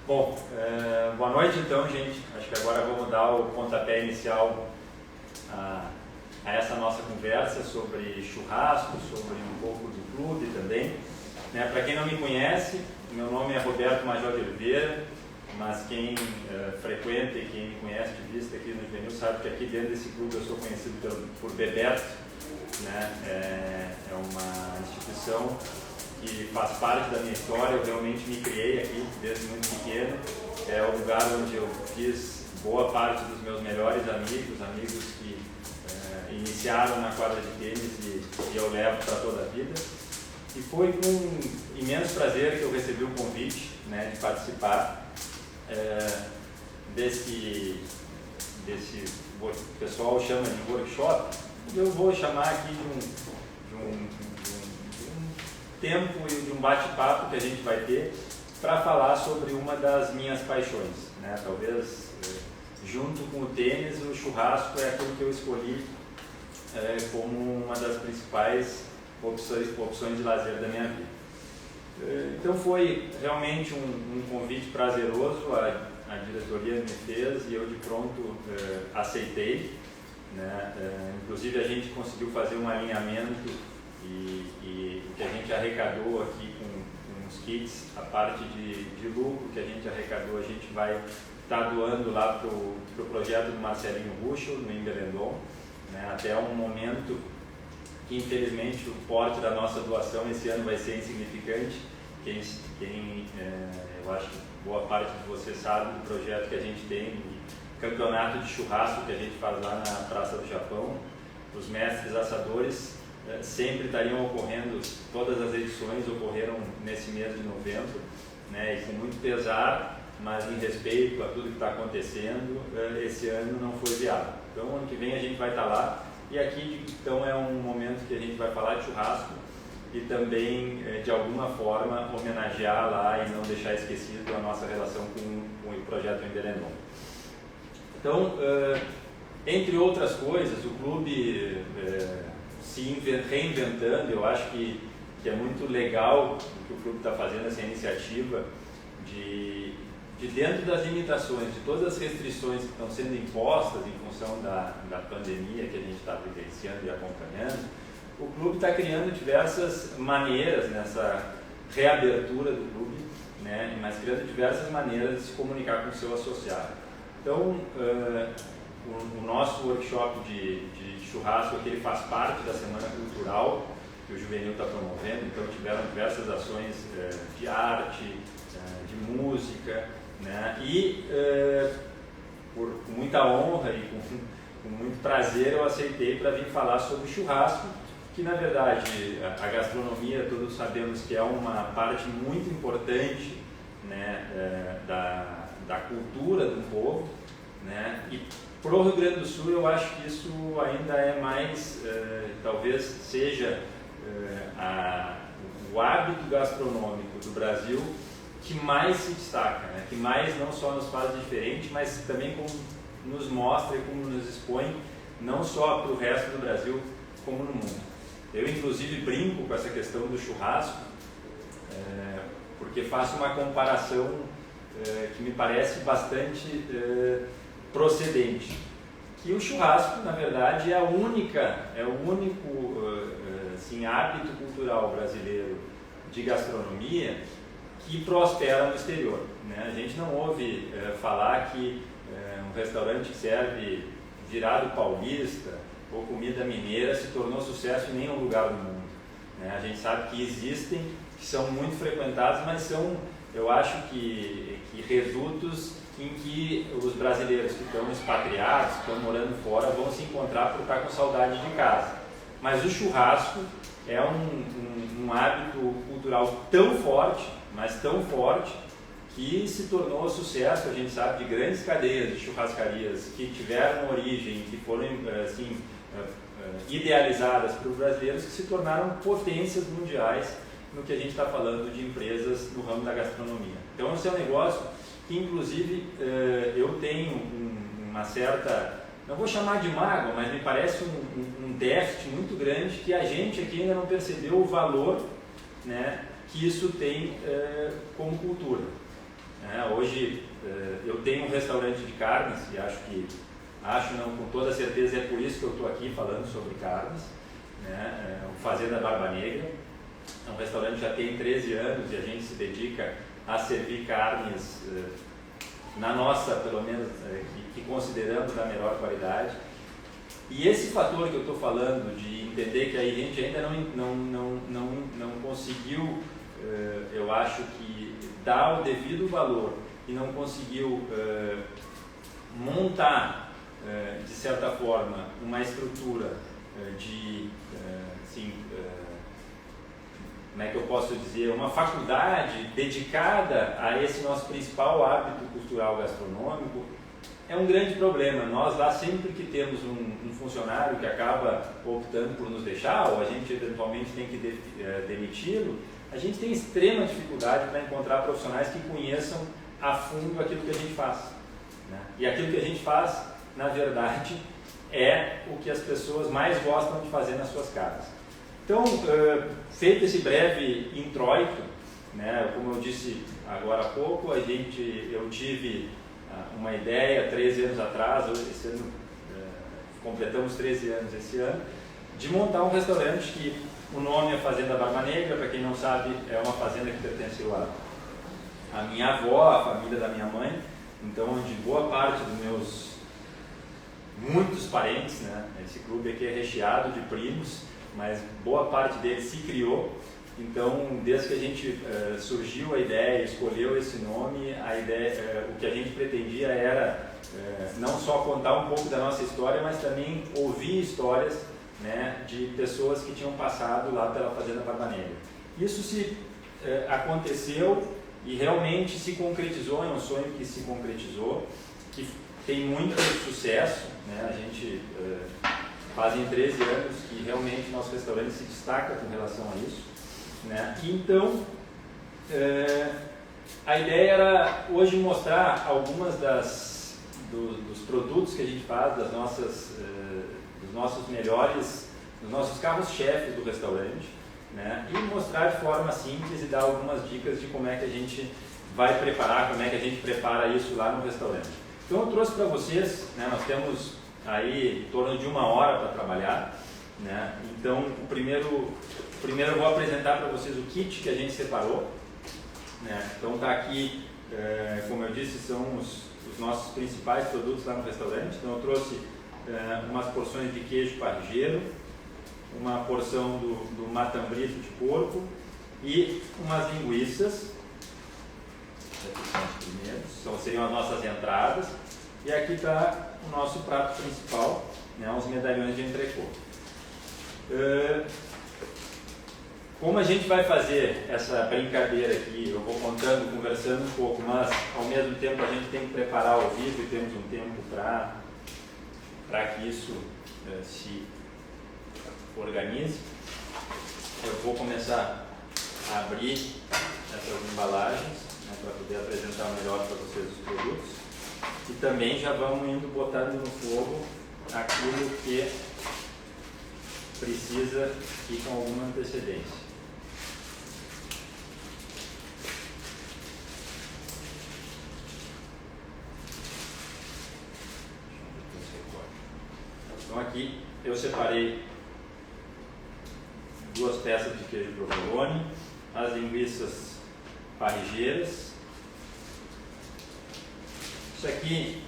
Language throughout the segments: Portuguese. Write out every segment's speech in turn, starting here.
Bom, boa noite então, gente. Acho que agora vamos dar o pontapé inicial a essa nossa conversa sobre churrasco, sobre um pouco do clube também. Para quem não me conhece, meu nome é Roberto Major de Oliveira, mas quem frequenta e quem me conhece de vista aqui no Juvenil sabe que aqui dentro desse clube eu sou conhecido por Bebeto, né? É uma instituição que faz parte da minha história. Eu realmente me criei aqui desde muito pequeno. É o lugar onde eu fiz boa parte dos meus melhores amigos que iniciaram na quadra de tênis e eu levo para toda a vida. E foi com imenso prazer que eu recebi o convite, né, de participar desse o pessoal chama de workshop. Eu vou chamar aqui de um tempo e de um bate-papo que a gente vai ter para falar sobre uma das minhas paixões, né? Talvez junto com o tênis, o churrasco é aquilo que eu escolhi como uma das principais opções de lazer da minha vida. Então foi realmente um convite prazeroso, a diretoria me fez e eu de pronto aceitei, né? Inclusive a gente conseguiu fazer um alinhamento e o que a gente arrecadou aqui com os kits, a parte de lucro que a gente arrecadou, a gente vai estar doando lá para o projeto do Marcelinho Ruschel, no Embelendon, né? Até um momento que infelizmente o porte da nossa doação esse ano vai ser insignificante. Eu acho que boa parte de vocês sabe do projeto que a gente tem, o campeonato de churrasco que a gente faz lá na Praça do Japão. Os mestres assadores sempre estariam ocorrendo, todas as edições ocorreram nesse mês de novembro, né, e com muito pesar, mas em respeito a tudo que está acontecendo, esse ano não foi viável. Então, ano que vem a gente vai estar lá, e aqui então é um momento que a gente vai falar de churrasco e também, de alguma forma, homenagear lá e não deixar esquecido a nossa relação com o projeto Embelendon. Então, entre outras coisas, o clube se reinventando. Eu acho que é muito legal o que o clube está fazendo, essa iniciativa de dentro das limitações, de todas as restrições que estão sendo impostas em função da pandemia que a gente está vivenciando e acompanhando, o clube está criando diversas maneiras nessa reabertura do clube, né, mas criando diversas maneiras de se comunicar com o seu associado. Então, o nosso workshop de churrasco aqui, ele faz parte da Semana Cultural que o Juvenil está promovendo. Então tiveram diversas ações de arte, de música, né? E com muita honra e com muito prazer eu aceitei para vir falar sobre churrasco, que na verdade a gastronomia, todos sabemos que é uma parte muito importante, né, da cultura do povo, né? E para o Rio Grande do Sul eu acho que isso ainda é mais, talvez seja o hábito gastronômico do Brasil que mais se destaca, né? Que mais não só nos faz diferente, mas também como nos mostra e como nos expõe, não só para o resto do Brasil, como no mundo. Eu inclusive brinco com essa questão do churrasco, porque faço uma comparação que me parece bastante procedente, que o churrasco, na verdade, é o único assim, hábito cultural brasileiro de gastronomia que prospera no exterior, né? A gente não ouve falar que um restaurante que serve virado paulista ou comida mineira se tornou sucesso em nenhum lugar do mundo, né? A gente sabe que existem, que são muito frequentados, mas são, eu acho que redutos em que os brasileiros que estão expatriados, que estão morando fora, vão se encontrar por estar com saudade de casa. Mas o churrasco é um hábito cultural tão forte, mas tão forte, que se tornou sucesso. A gente sabe de grandes cadeias de churrascarias que tiveram origem, que foram assim, idealizadas para os brasileiros, que se tornaram potências mundiais no que a gente está falando de empresas no ramo da gastronomia. Então esse é um negócio que inclusive eu tenho uma certa, não vou chamar de mágoa, mas me parece um déficit muito grande, que a gente aqui ainda não percebeu o valor, né, que isso tem como cultura. Hoje eu tenho um restaurante de carnes e acho não, com toda certeza é por isso que eu estou aqui falando sobre carnes, né? O Fazenda Barba Negra é um restaurante que já tem 13 anos e a gente se dedica a servir carnes na nossa, pelo menos, que consideramos da melhor qualidade. E esse fator que eu estou falando de entender que a gente ainda não conseguiu, eu acho que dar o devido valor e não conseguiu montar, de certa forma, uma estrutura como é que eu posso dizer, uma faculdade dedicada a esse nosso principal hábito cultural gastronômico, é um grande problema. Nós lá, sempre que temos um funcionário que acaba optando por nos deixar, ou a gente eventualmente tem que demiti-lo, a gente tem extrema dificuldade para encontrar profissionais que conheçam a fundo aquilo que a gente faz, né? E aquilo que a gente faz, na verdade, é o que as pessoas mais gostam de fazer nas suas casas. Então, feito esse breve introito, né, como eu disse agora há pouco, eu tive uma ideia 13 anos atrás, esse ano, completamos 13 anos esse ano, de montar um restaurante que o nome é Fazenda Barba Negra. Para quem não sabe, é uma fazenda que pertenceu à minha avó, à família da minha mãe, então onde boa parte dos meus muitos parentes, né, esse clube aqui é recheado de primos, mas boa parte deles se criou. Então, desde que a gente surgiu a ideia, escolheu esse nome, o que a gente pretendia era não só contar um pouco da nossa história, mas também ouvir histórias, né, de pessoas que tinham passado lá pela Fazenda Barba Negra. Isso aconteceu e realmente se concretizou, é um sonho que se concretizou, que tem muito sucesso, né? A gente fazem 13 anos que realmente nosso restaurante se destaca com relação a isso, né? Então, a ideia era hoje mostrar algumas dos produtos que a gente faz, dos nossos melhores, dos nossos carros-chefes do restaurante, né? E mostrar de forma simples e dar algumas dicas de como é que a gente vai preparar, como é que a gente prepara isso lá no restaurante. Então eu trouxe para vocês, né, nós temos aí em torno de 1 hora para trabalhar, né? Então primeiro eu vou apresentar para vocês o kit que a gente separou, né? Então está aqui, como eu disse, são os nossos principais produtos lá no restaurante. Então eu trouxe umas porções de queijo parrigeiro, uma porção do matambrito de porco e umas linguiças. Aqui são os primeiros, seriam as nossas entradas. E aqui está o nosso prato principal, né, os medalhões de entrecô. Como a gente vai fazer essa brincadeira aqui, eu vou contando, conversando um pouco, mas ao mesmo tempo a gente tem que preparar ao vivo e temos um tempo para que isso se organize. Eu vou começar a abrir essas embalagens, né, para poder apresentar melhor para vocês os produtos. E também já vamos indo botando no fogo aquilo que precisa ir com alguma antecedência. Então aqui eu separei 2 peças de queijo provolone, as linguiças parrigeiras. Isso aqui,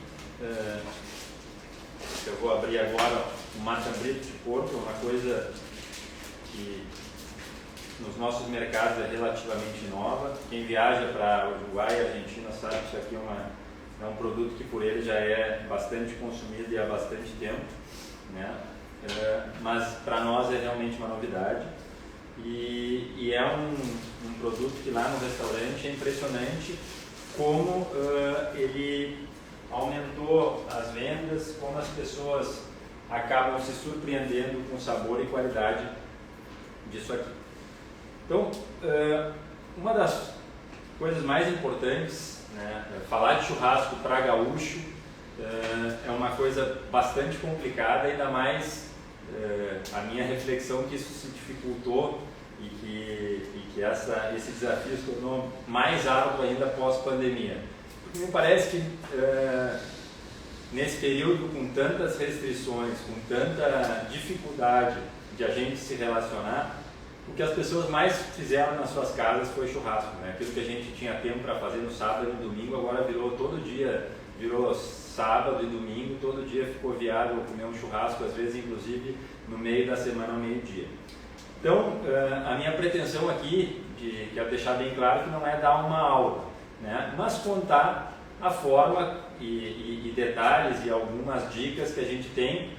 eu vou abrir agora o matambrito de porco, uma coisa que nos nossos mercados é relativamente nova. Quem viaja para Uruguai e Argentina sabe que isso aqui é um produto que por ele já é bastante consumido e há bastante tempo, né? Mas para nós é realmente uma novidade. E é um produto que lá no restaurante é impressionante como ele aumentou as vendas, como as pessoas acabam se surpreendendo com o sabor e qualidade disso aqui. Então, uma das coisas mais importantes, né, falar de churrasco para gaúcho é uma coisa bastante complicada, ainda mais a minha reflexão que isso se dificultou e que esse desafio se tornou mais árduo ainda pós-pandemia. Porque me parece que nesse período, com tantas restrições, com tanta dificuldade de a gente se relacionar, o que as pessoas mais fizeram nas suas casas foi churrasco, né? Aquilo que a gente tinha tempo para fazer no sábado e no domingo, agora virou todo dia, virou sábado e domingo, todo dia ficou viável comer um churrasco, às vezes inclusive no meio da semana ao meio-dia. Então, a minha pretensão aqui, quero deixar bem claro que não é dar uma aula, né? Mas contar a forma e detalhes e algumas dicas que a gente tem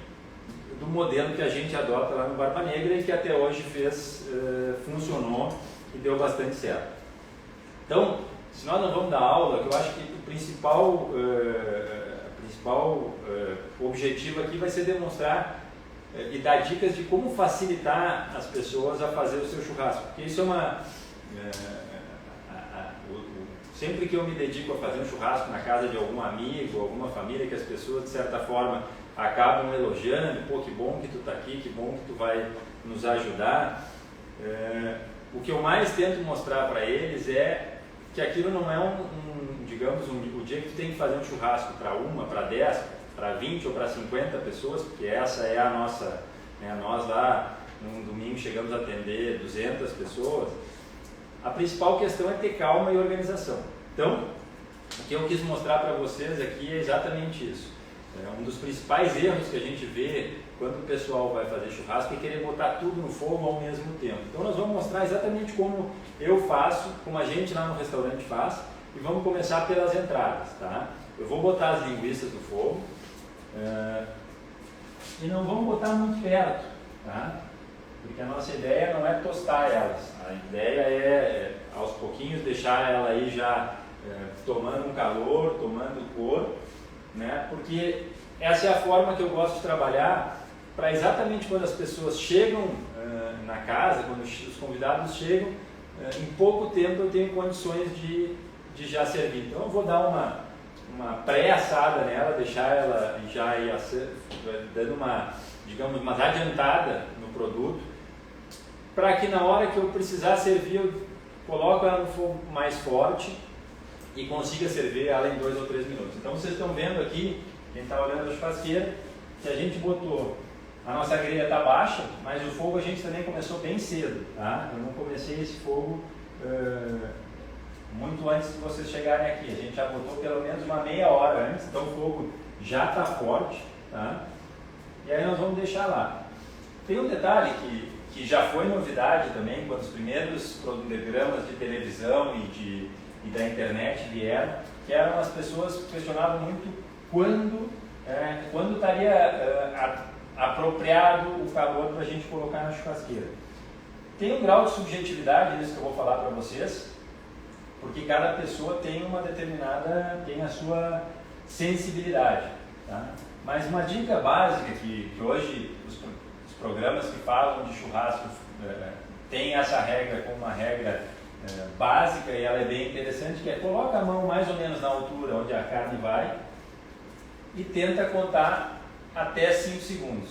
do modelo que a gente adota lá no Barba Negra e que até hoje funcionou e deu bastante certo. Então, se nós não vamos dar aula, que eu acho que o principal objetivo aqui vai ser demonstrar e dar dicas de como facilitar as pessoas a fazer o seu churrasco. Porque isso é sempre que eu me dedico a fazer um churrasco na casa de algum amigo, alguma família, que as pessoas de certa forma acabam elogiando, pô, que bom que tu está aqui, que bom que tu vai nos ajudar. O que eu mais tento mostrar para eles é que aquilo não é o dia que tu tem que fazer um churrasco para uma, para 10, para 20 ou para 50 pessoas, porque essa é a nossa, né, nós lá num domingo chegamos a atender 200 pessoas. A principal questão é ter calma e organização. Então, o que eu quis mostrar para vocês aqui é exatamente isso. Um dos principais erros que a gente vê quando o pessoal vai fazer churrasco é querer botar tudo no fogo ao mesmo tempo. Então nós vamos mostrar exatamente como eu faço, como a gente lá no restaurante faz, e vamos começar pelas entradas, tá? Eu vou botar as linguiças no fogo e não vamos botar muito perto, tá? Porque a nossa ideia não é tostar elas, a ideia é aos pouquinhos deixar ela aí já tomando um calor, tomando cor, né? Porque essa é a forma que eu gosto de trabalhar para exatamente quando as pessoas chegam na casa, quando os convidados chegam, em pouco tempo eu tenho condições de já servir. Então eu vou dar uma pré-assada nela, deixar ela já ir dando uma adiantada no produto, para que na hora que eu precisar servir, eu coloco ela no fogo mais forte e consiga servir ela em 2 ou 3 minutos. Então vocês estão vendo aqui, quem está olhando a churrasqueira, que a gente botou, a nossa grelha está baixa, mas o fogo a gente também começou bem cedo, tá? Eu não comecei esse fogo muito antes de vocês chegarem aqui, a gente já botou pelo menos uma meia hora antes, então o fogo já está forte, tá? E aí nós vamos deixar lá. Tem um detalhe que já foi novidade também, quando os primeiros programas de televisão e da internet vieram, que eram as pessoas que questionavam muito quando estaria apropriado o calor para a gente colocar na churrasqueira. Tem um grau de subjetividade nisso que eu vou falar para vocês, porque cada pessoa tem tem a sua sensibilidade, tá? Mas uma dica básica que hoje os programas que falam de churrasco têm essa regra como uma regra básica, e ela é bem interessante, que é: coloca a mão mais ou menos na altura onde a carne vai e tenta contar até 5 segundos.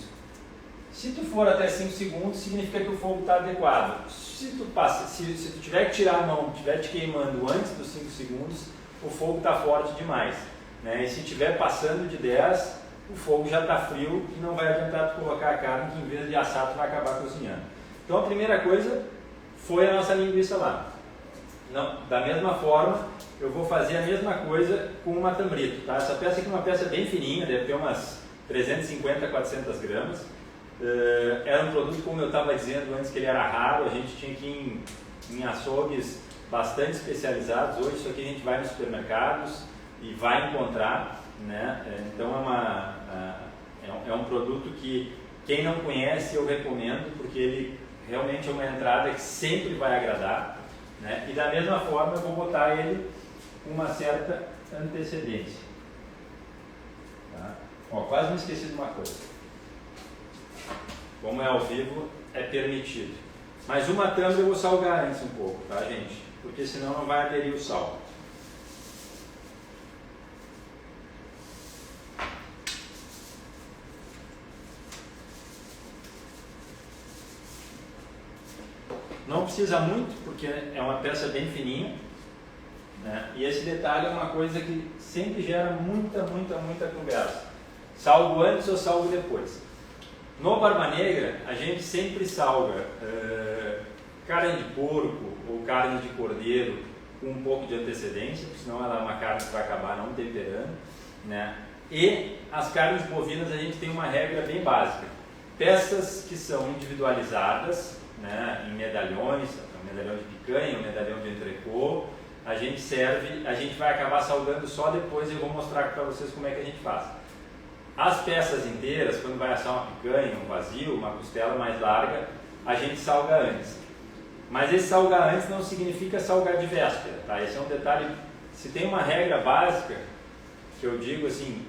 Se tu for até 5 segundos, significa que o fogo está adequado. Se tu tiver que tirar a mão, estiver te queimando antes dos 5 segundos, o fogo está forte demais, né? E se estiver passando de 10, o fogo já está frio e não vai adiantar tu colocar a carne, que em vez de assar tu vai acabar cozinhando. Então a primeira coisa foi a nossa linguiça lá. Não, da mesma forma, eu vou fazer a mesma coisa com o matambrito, tá? Essa peça aqui é uma peça bem fininha, deve ter umas 350 a 400 gramas. Era um produto, como eu estava dizendo antes, que ele era raro, a gente tinha que ir em açougues bastante especializados. Hoje isso aqui a gente vai nos supermercados e vai encontrar, né? Então é um produto que quem não conhece eu recomendo, porque ele realmente é uma entrada que sempre vai agradar, né? E da mesma forma eu vou botar ele com uma certa antecedência, tá? Ó, quase me esqueci de uma coisa. Como é ao vivo, é permitido. Mas o matambre eu vou salgar antes um pouco, tá, gente? Porque senão não vai aderir o sal. Não precisa muito, porque é uma peça bem fininha, né? E esse detalhe é uma coisa que sempre gera muita conversa. Salgo antes ou salgo depois? No Barba Negra, a gente sempre salga carne de porco ou carne de cordeiro com um pouco de antecedência, porque senão ela é uma carne que vai acabar não temperando, né? E as carnes bovinas a gente tem uma regra bem básica. Peças que são individualizadas, né, em medalhões, um medalhão de picanha, um medalhão de entrecô, a gente vai acabar salgando só depois e eu vou mostrar para vocês como é que a gente faz. As peças inteiras, quando vai assar uma picanha, um vazio, uma costela mais larga, a gente salga antes. Mas esse salgar antes não significa salgar de véspera, tá? Esse é um detalhe. Se tem uma regra básica que eu digo assim,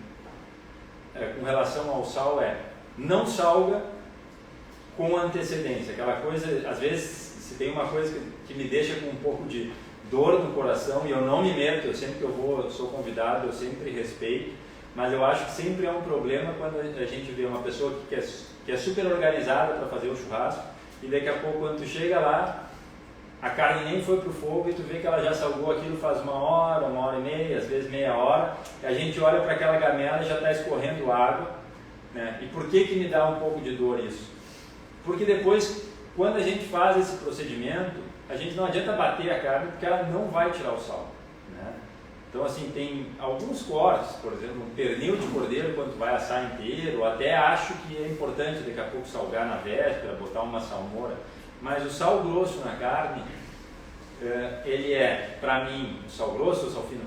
com relação ao sal, não salga com antecedência. Aquela coisa, às vezes, se tem uma coisa que me deixa com um pouco de dor no coração e eu não me meto, eu sempre que eu sou convidado, eu sempre respeito, mas eu acho que sempre é um problema quando a gente vê uma pessoa que é super organizada para fazer o churrasco e daqui a pouco quando tu chega lá, a carne nem foi para o fogo e tu vê que ela já salgou aquilo faz 1 hora, 1h30, às vezes meia hora, e a gente olha para aquela gamela e já está escorrendo água, né? E por que me dá um pouco de dor isso? Porque depois, quando a gente faz esse procedimento, a gente não adianta bater a carne porque ela não vai tirar o sal, né? Então assim, tem alguns cortes, por exemplo, um pernil de cordeiro quando tu vai assar inteiro, até acho que é importante daqui a pouco salgar na véspera, botar uma salmoura, mas o sal grosso na carne, ele é, para mim, o sal grosso ou sal fino,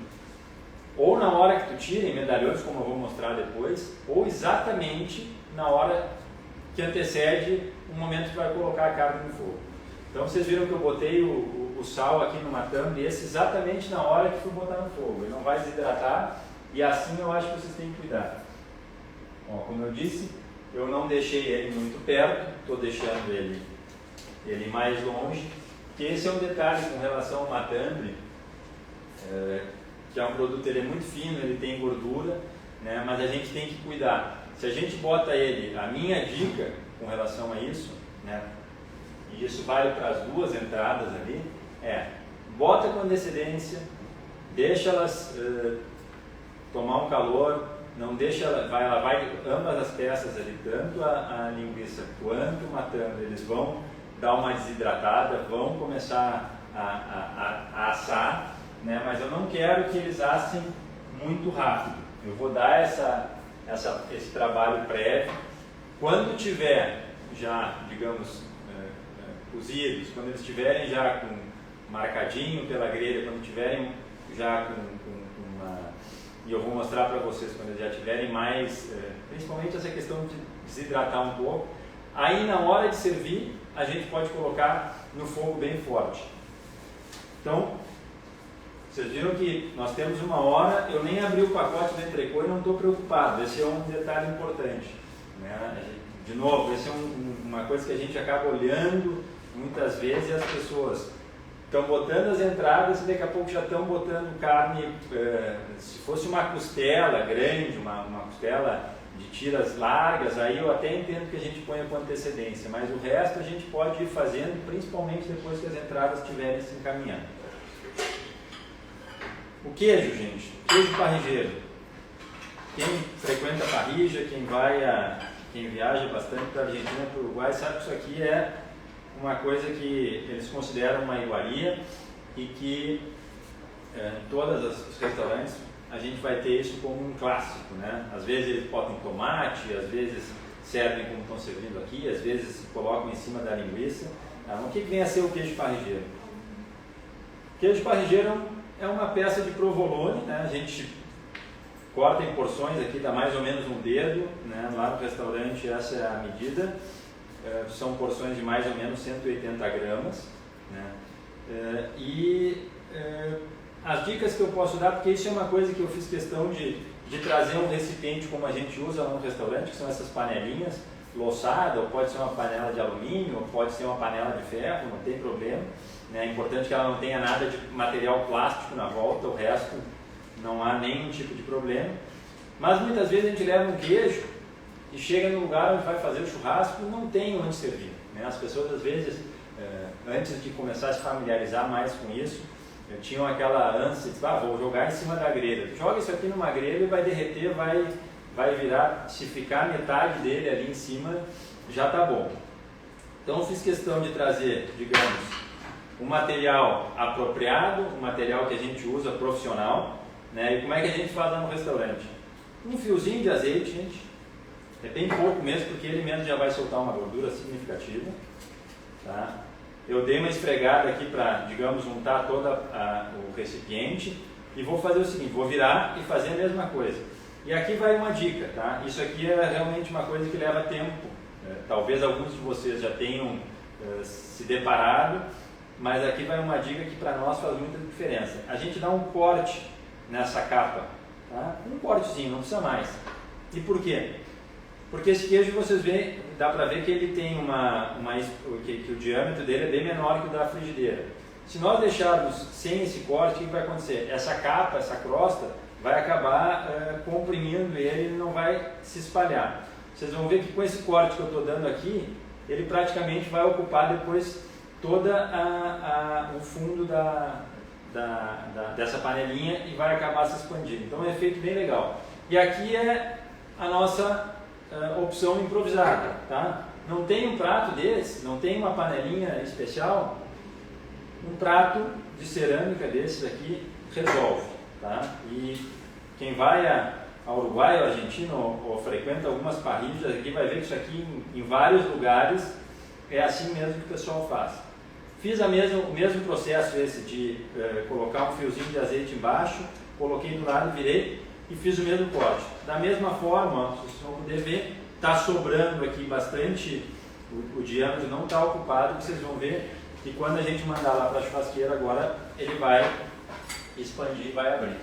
ou na hora que tu tira em medalhões, como eu vou mostrar depois, ou exatamente na hora que antecede o momento que vai colocar a carne no fogo. Então vocês viram que eu botei o sal aqui numa tampa, esse exatamente na hora que fui botar no fogo. Ele não vai desidratar e assim eu acho que vocês têm que cuidar. Ó, como eu disse, eu não deixei ele muito perto, estou deixando ele mais longe, que esse é um detalhe com relação ao matambre, que é um produto, ele é muito fino, ele tem gordura, né, mas a gente tem que cuidar. Se a gente bota ele, a minha dica com relação a isso, né, e isso vale para as duas entradas ali, bota com antecedência, deixa elas tomar um calor, não deixa ela vai ambas as peças ali, tanto a linguiça quanto o matambre, eles vão dar uma desidratada, vão começar a assar, né? Mas eu não quero que eles assem muito rápido. Eu vou dar esse trabalho prévio. Quando tiver já, digamos, cozidos, quando eles estiverem já com marcadinho pela grelha, quando tiverem já com uma... E eu vou mostrar para vocês quando eles já tiverem mais, principalmente essa questão de desidratar um pouco, aí na hora de servir, a gente pode colocar no fogo bem forte. Então, vocês viram que nós temos 1 hora, eu nem abri o pacote do entrecô e não estou preocupado, esse é um detalhe importante, né? De novo, essa é uma coisa que a gente acaba olhando muitas vezes e as pessoas estão botando as entradas e daqui a pouco já estão botando carne, se fosse uma costela grande, uma costela de tiras largas, aí eu até entendo que a gente ponha com antecedência, mas o resto a gente pode ir fazendo, principalmente depois que as entradas estiverem se encaminhando. O queijo, gente, queijo parrigeiro. Quem frequenta parrija, quem viaja bastante para a Argentina, para o Uruguai, sabe que isso aqui é uma coisa que eles consideram uma iguaria e que em todos os restaurantes a gente vai ter isso como um clássico, né? Às vezes eles botam tomate, às vezes servem como estão servindo aqui, às vezes colocam em cima da linguiça. O que vem a ser o queijo parrigeiro? Queijo parrigeiro é uma peça de provolone, né? A gente corta em porções aqui, dá mais ou menos um dedo, né? Lá no restaurante essa é a medida, são porções de mais ou menos 180 gramas, né? As dicas que eu posso dar, porque isso é uma coisa que eu fiz questão de trazer um recipiente como a gente usa lá no restaurante, que são essas panelinhas, louçada, ou pode ser uma panela de alumínio, ou pode ser uma panela de ferro, não tem problema, né? É importante que ela não tenha nada de material plástico na volta, o resto não há nenhum tipo de problema. Mas muitas vezes a gente leva um queijo e chega no lugar onde vai fazer o churrasco e não tem onde servir, né? As pessoas às vezes antes de começar a se familiarizar mais com isso, eu tinha aquela ânsia de, vou jogar em cima da grelha. Joga isso aqui numa grelha e vai derreter, vai virar, se ficar metade dele ali em cima, já está bom. Então eu fiz questão de trazer, digamos, um material apropriado, um material que a gente usa profissional, né? E como é que a gente faz lá no restaurante? Um fiozinho de azeite, gente, é bem pouco mesmo, porque ele mesmo já vai soltar uma gordura significativa, tá? Eu dei uma esfregada aqui para, digamos, untar todo o recipiente e vou fazer o seguinte, vou virar e fazer a mesma coisa. E aqui vai uma dica, tá? Isso aqui é realmente uma coisa que leva tempo. Talvez alguns de vocês já tenham se deparado, mas aqui vai uma dica que para nós faz muita diferença. A gente dá um corte nessa capa, tá? Um cortezinho, não precisa mais. E por quê? Porque esse queijo vocês veem, dá para ver que ele tem que o diâmetro dele é bem menor que o da frigideira. Se nós deixarmos sem esse corte, o que vai acontecer? Essa capa, essa crosta, vai acabar comprimindo ele e não vai se espalhar. Vocês vão ver que com esse corte que eu estou dando aqui, ele praticamente vai ocupar depois toda o fundo dessa panelinha e vai acabar se expandindo. Então é um efeito bem legal. E aqui é a nossa opção improvisada, tá? Não tem um prato desse, não tem uma panelinha especial, um prato de cerâmica desses aqui resolve, tá? E quem vai ao Uruguai ou Argentina ou frequenta algumas parrilhas aqui vai ver que isso aqui em vários lugares é assim mesmo que o pessoal faz. Fiz o mesmo processo esse de colocar um fiozinho de azeite embaixo, coloquei do lado, virei e fiz o mesmo corte. Da mesma forma, vocês vão poder ver, está sobrando aqui bastante, o diâmetro não está ocupado, vocês vão ver que quando a gente mandar lá para a churrasqueira agora, ele vai expandir e vai abrir.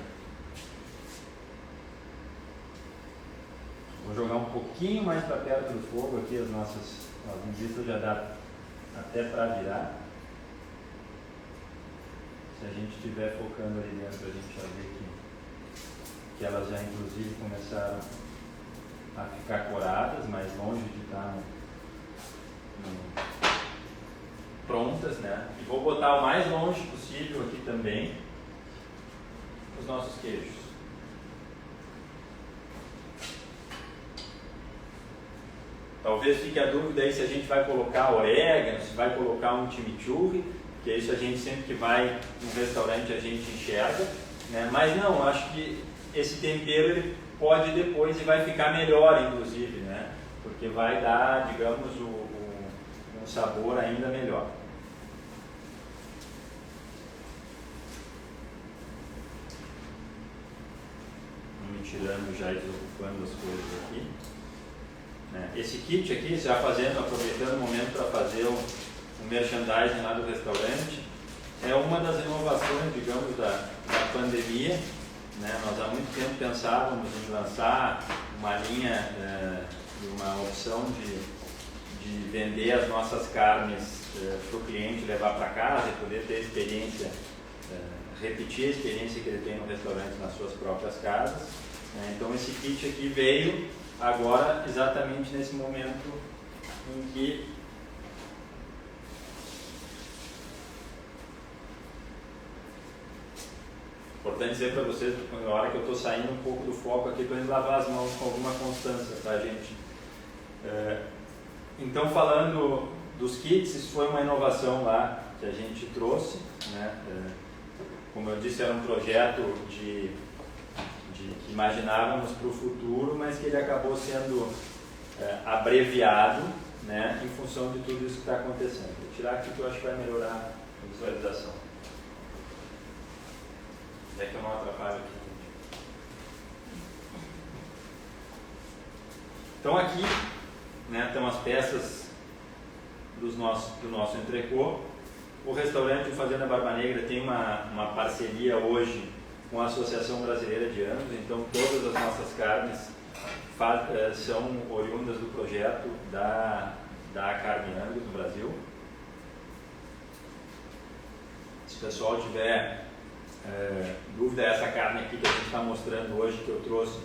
Vou jogar um pouquinho mais para perto do fogo aqui as nossas linguiças, já dá até para virar. Se a gente estiver focando ali dentro, a gente já vê que elas já inclusive começaram a ficar coradas, mais longe de estar prontas, né? E vou botar o mais longe possível aqui também os nossos queijos. Talvez fique a dúvida aí se a gente vai colocar orégano, se vai colocar um chimichurri, que é isso a gente sempre que vai num restaurante a gente enxerga, né? Mas não, acho que esse tempero ele pode depois e vai ficar melhor inclusive, né? Porque vai dar, digamos, um sabor ainda melhor. Vamos tirando já e desocupando as coisas aqui. Esse kit aqui, já aproveitando o momento para fazer o merchandising lá do restaurante, é uma das inovações, digamos, da pandemia, né? Nós há muito tempo pensávamos em lançar uma linha e uma opção de vender as nossas carnes para o cliente levar para casa e poder ter a experiência, repetir a experiência que ele tem no restaurante nas suas próprias casas. Então esse kit aqui veio agora exatamente nesse momento em que importante dizer para vocês, na hora que eu estou saindo um pouco do foco aqui, para lavar as mãos com alguma constância, tá, gente? Então, falando dos kits, isso foi uma inovação lá que a gente trouxe, né? Como eu disse, era um projeto que imaginávamos para o futuro, mas que ele acabou sendo abreviado, né, em função de tudo isso que está acontecendo. Vou tirar aqui que eu acho que vai melhorar a visualização. É que eu não atrapalho aqui. Então aqui, né, estão as peças do nosso entrecô. O restaurante Fazenda Barba Negra tem uma parceria hoje com a Associação Brasileira de Angus, então todas as nossas carnes são oriundas do projeto da Carne Angus no Brasil. Se o pessoal tiver dúvida, essa carne aqui que a gente está mostrando hoje, que eu trouxe,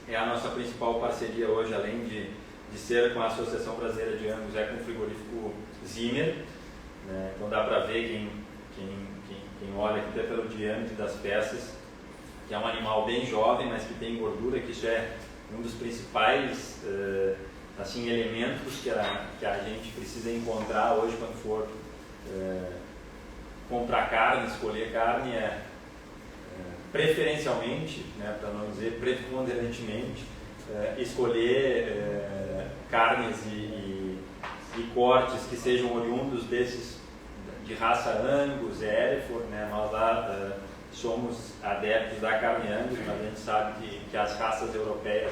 é a nossa principal parceria hoje, além de ser com a Associação Brasileira de Angus, é com o frigorífico Zimmer. né? Então dá para ver quem olha aqui até pelo diâmetro das peças, que é um animal bem jovem, mas que tem gordura, que isso é um dos principais assim, elementos que a gente precisa encontrar hoje quando for comprar carne, escolher carne, preferencialmente, né, para não dizer preponderantemente, escolher carnes e cortes que sejam oriundos desses de raça Angus, Hereford, né? Nós lá somos adeptos da carne Angus, mas a gente sabe que as raças europeias,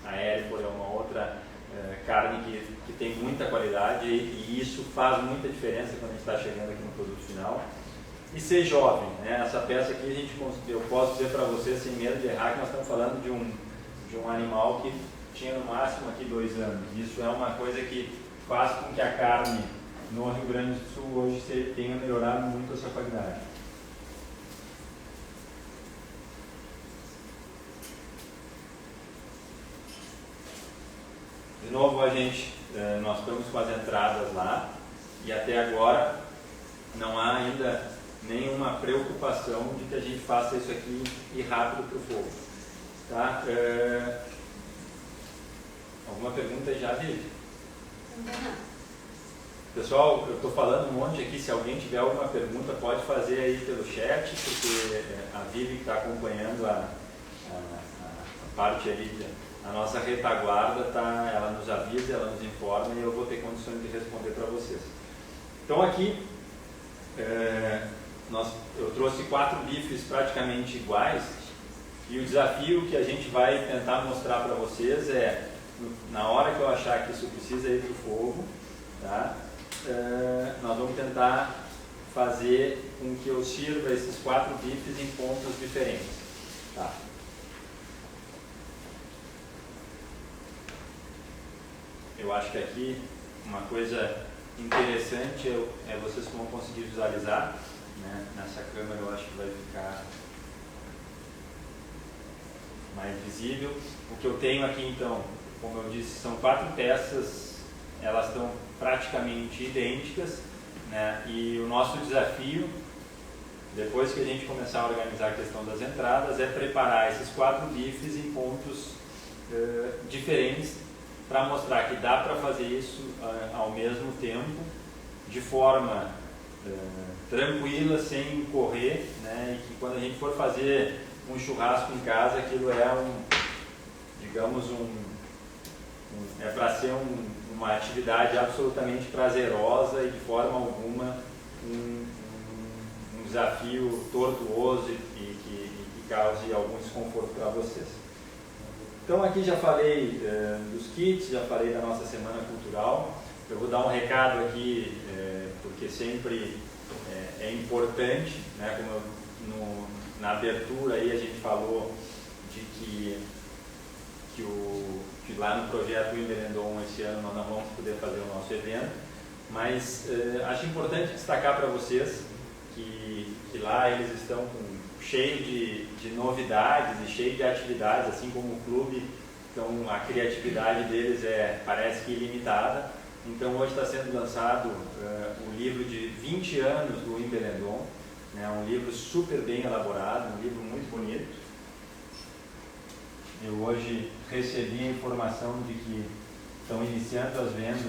a Hereford é uma outra carne que tem muita qualidade e isso faz muita diferença quando a gente está chegando aqui no produto final. E ser jovem, né? Essa peça aqui eu posso dizer para você sem medo de errar que nós estamos falando de um animal que tinha no máximo aqui 2 anos. Isso é uma coisa que faz com que a carne no Rio Grande do Sul hoje tenha melhorado muito a sua qualidade. De novo nós estamos com as entradas lá e até agora não há ainda nenhuma preocupação de que a gente faça isso aqui ir rápido para o fogo. Tá? Alguma pergunta já, Vivi? Pessoal, eu estou falando um monte aqui, se alguém tiver alguma pergunta pode fazer aí pelo chat, porque a Vivi que está acompanhando a parte ali, a nossa retaguarda, ela nos avisa, ela nos informa e eu vou ter condições de responder para vocês. Então aqui, eu trouxe 4 bifes praticamente iguais e o desafio que a gente vai tentar mostrar para vocês na hora que eu achar que isso precisa ir para o fogo, tá? Nós vamos tentar fazer com que eu sirva esses 4 bifes em pontos diferentes. Tá? Eu acho que aqui uma coisa interessante vocês vão conseguir visualizar, né? Nessa câmera eu acho que vai ficar mais visível. O que eu tenho aqui então, como eu disse, são 4 peças, elas estão praticamente idênticas, né? E o nosso desafio, depois que a gente começar a organizar a questão das entradas, é preparar esses 4 bifes em pontos diferentes para mostrar que dá para fazer isso ao mesmo tempo, de forma tranquila, sem correr, né? E que quando a gente for fazer um churrasco em casa, aquilo é para ser uma atividade absolutamente prazerosa e de forma alguma um desafio tortuoso e que cause algum desconforto para vocês. Então aqui já falei dos kits, já falei da nossa semana cultural. Eu vou dar um recado aqui, porque sempre é importante, né? Como na abertura aí a gente falou de que lá no projeto Wimbledon esse ano nós não vamos poder fazer o nosso evento, mas acho importante destacar para vocês que lá eles estão cheio de novidades e cheio de atividades, assim como o clube, então a criatividade deles parece que ilimitada. Então hoje está sendo lançado o livro de 20 anos do Wimbledon, né, um livro super bem elaborado, um livro muito bonito. Eu hoje recebi a informação de que estão iniciando as vendas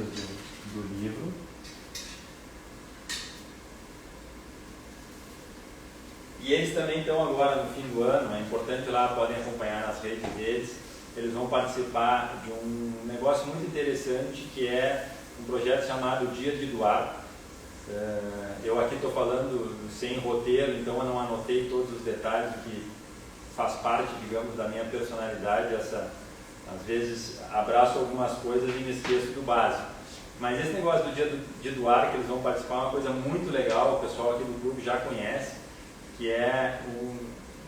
do livro. E eles também estão agora no fim do ano, é importante lá, podem acompanhar nas redes deles, eles vão participar de um negócio muito interessante que é um projeto chamado Dia de Doar. Eu aqui estou falando sem roteiro, então eu não anotei todos os detalhes que faz parte, digamos, da minha personalidade. Às vezes abraço algumas coisas e me esqueço do básico. Mas esse negócio do Dia de Doar que eles vão participar é uma coisa muito legal, o pessoal aqui do clube já conhece, que é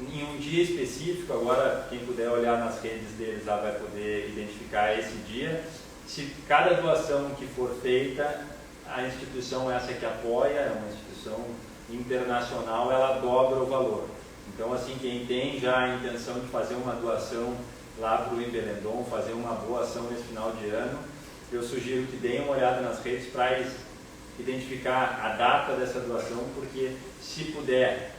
em um dia específico. Agora quem puder olhar nas redes deles lá vai poder identificar esse dia. Se cada doação que for feita, a instituição essa que apoia, é uma instituição internacional, ela dobra o valor. Então assim, quem tem já a intenção de fazer uma doação lá para o Wimbledon, fazer uma boa ação nesse final de ano, eu sugiro que deem uma olhada nas redes para identificar a data dessa doação, porque se puder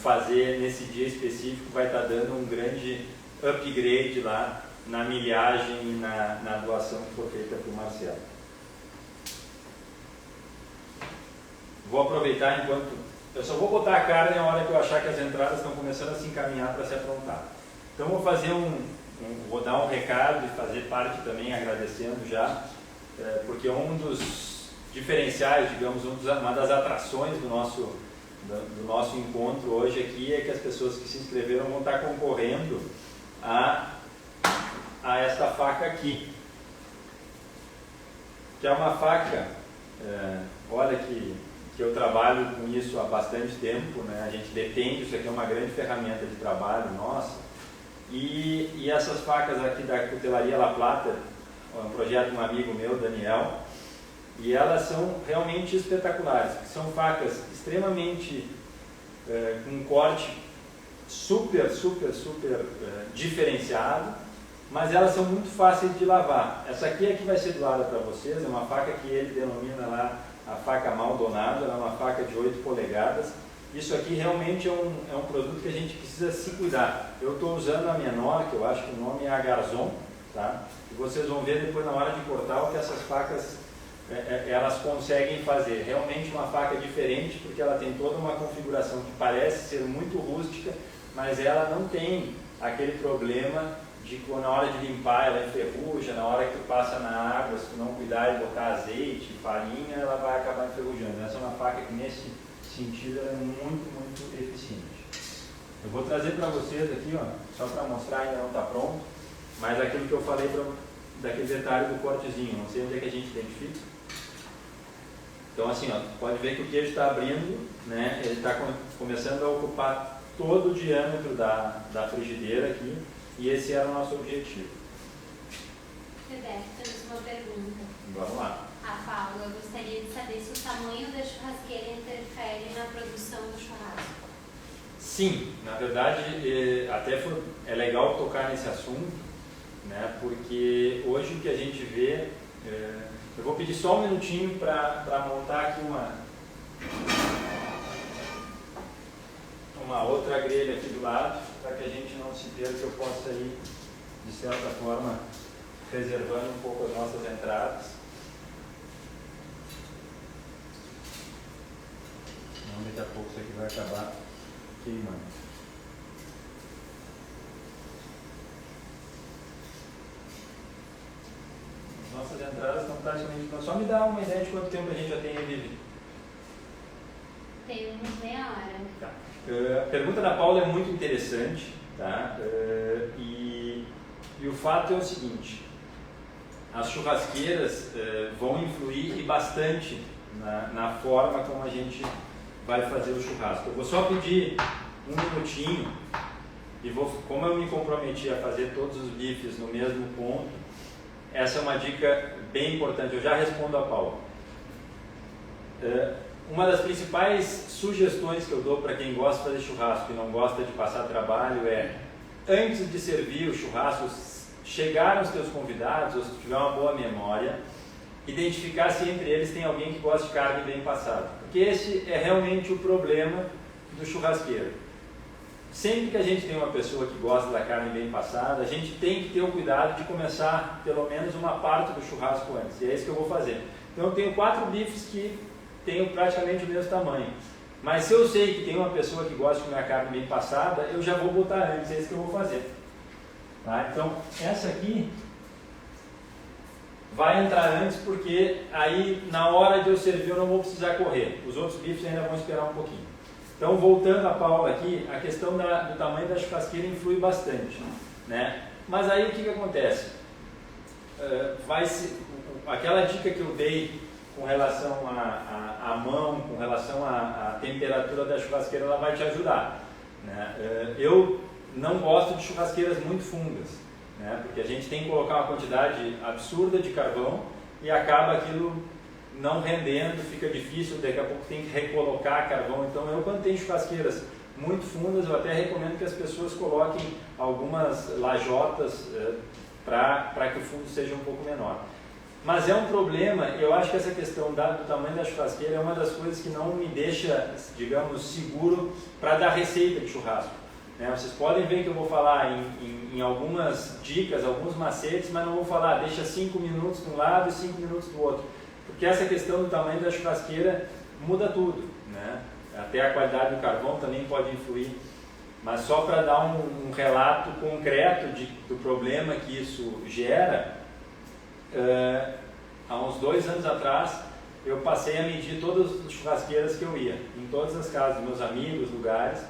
fazer nesse dia específico, vai estar dando um grande upgrade lá na milhagem e na doação que for feita para o Marcelo. Vou aproveitar enquanto... Eu só vou botar a carne na hora que eu achar que as entradas estão começando a se encaminhar para se aprontar. Então vou fazer vou dar um recado e fazer parte também agradecendo já, porque um dos diferenciais, digamos, uma das atrações do nosso encontro hoje aqui é que as pessoas que se inscreveram vão estar concorrendo a esta faca aqui, que é uma faca, olha que eu trabalho com isso há bastante tempo, né? A gente depende, isso aqui é uma grande ferramenta de trabalho nossa, e essas facas aqui da Cutelaria La Plata, um projeto de um amigo meu, Daniel, e elas são realmente espetaculares, são facas extremamente com um corte super diferenciado, mas elas são muito fáceis de lavar. Essa aqui é que vai ser doada para vocês, é uma faca que ele denomina lá a faca Maldonado, ela é uma faca de 8 polegadas. Isso aqui realmente é um produto que a gente precisa se cuidar. Eu estou usando a menor, que eu acho que o nome é a Garzon, tá? E vocês vão ver depois na hora de cortar o que essas facas elas conseguem fazer. Realmente uma faca diferente, porque ela tem toda uma configuração que parece ser muito rústica, mas ela não tem aquele problema de que na hora de limpar ela enferruja, na hora que tu passa na água, se tu não cuidar e botar azeite, farinha, ela vai acabar enferrujando. Essa é uma faca que nesse sentido ela é muito eficiente. Eu vou trazer para vocês aqui, ó, só para mostrar, ainda não está pronto, mas aquilo que eu falei daquele detalhe do cortezinho, não sei onde é que a gente identifica. Então assim, ó, pode ver que o queijo está abrindo, né? Ele está começando a ocupar todo o diâmetro da frigideira aqui, e esse era o nosso objetivo. Roberto, temos uma pergunta. Vamos lá. A Paula gostaria de saber se o tamanho da churrasqueira interfere na produção do churrasco. Sim, na verdade, até é legal tocar nesse assunto, né? Porque hoje o que a gente vê... eu vou pedir só um minutinho para montar aqui uma outra grelha aqui do lado, para que a gente não se perca, eu possa ir, de certa forma, reservando um pouco as nossas entradas. Senão daqui a pouco isso aqui vai acabar queimando. As nossas entradas estão praticamente... Só me dá uma ideia de quanto tempo a gente já tem aí, Vivi. Tem umas meia hora. Tá. A pergunta da Paula é muito interessante, tá? E o fato é o seguinte: as churrasqueiras vão influir bastante na forma como a gente vai fazer o churrasco. Eu vou só pedir um minutinho e como eu me comprometi a fazer todos os bifes no mesmo ponto, essa é uma dica bem importante. Eu já respondo a Paula. Uma das principais sugestões que eu dou para quem gosta de fazer churrasco e não gosta de passar trabalho é, antes de servir o churrasco, chegar aos teus convidados, ou se tiver uma boa memória, identificar se entre eles tem alguém que gosta de carne bem passada. Porque esse é realmente o problema do churrasqueiro. Sempre que a gente tem uma pessoa que gosta da carne bem passada, a gente tem que ter o cuidado de começar pelo menos uma parte do churrasco antes. E é isso que eu vou fazer. Então eu tenho 4 bifes que tenho praticamente o mesmo tamanho. Mas se eu sei que tem uma pessoa que gosta de comer a carne bem passada, eu já vou botar antes, é isso que eu vou fazer. Tá? Então, essa aqui vai entrar antes, porque aí na hora de eu servir eu não vou precisar correr. Os outros bifes ainda vão esperar um pouquinho. Então, voltando a Paula aqui, a questão do tamanho da churrasqueira influi bastante, né? Mas aí o que acontece? Aquela dica que eu dei com relação à mão, com relação à temperatura da churrasqueira, ela vai te ajudar, né? Eu não gosto de churrasqueiras muito fundas, né? Porque a gente tem que colocar uma quantidade absurda de carvão e acaba aquilo não rendendo, fica difícil, daqui a pouco tem que recolocar carvão. Então eu, quando tenho churrasqueiras muito fundas, eu até recomendo que as pessoas coloquem algumas lajotas para que o fundo seja um pouco menor. Mas é um problema, eu acho que essa questão do tamanho da churrasqueira é uma das coisas que não me deixa, digamos, seguro para dar receita de churrasco. Né? Vocês podem ver que eu vou falar em algumas dicas, alguns macetes, mas não vou falar, deixa 5 minutos de um lado e 5 minutos do outro. Porque essa questão do tamanho da churrasqueira muda tudo. Né? Até a qualidade do carvão também pode influir. Mas só para dar um relato concreto do problema que isso gera, há uns 2 anos atrás eu passei a medir todas as churrasqueiras que eu ia, em todas as casas dos meus amigos, lugares.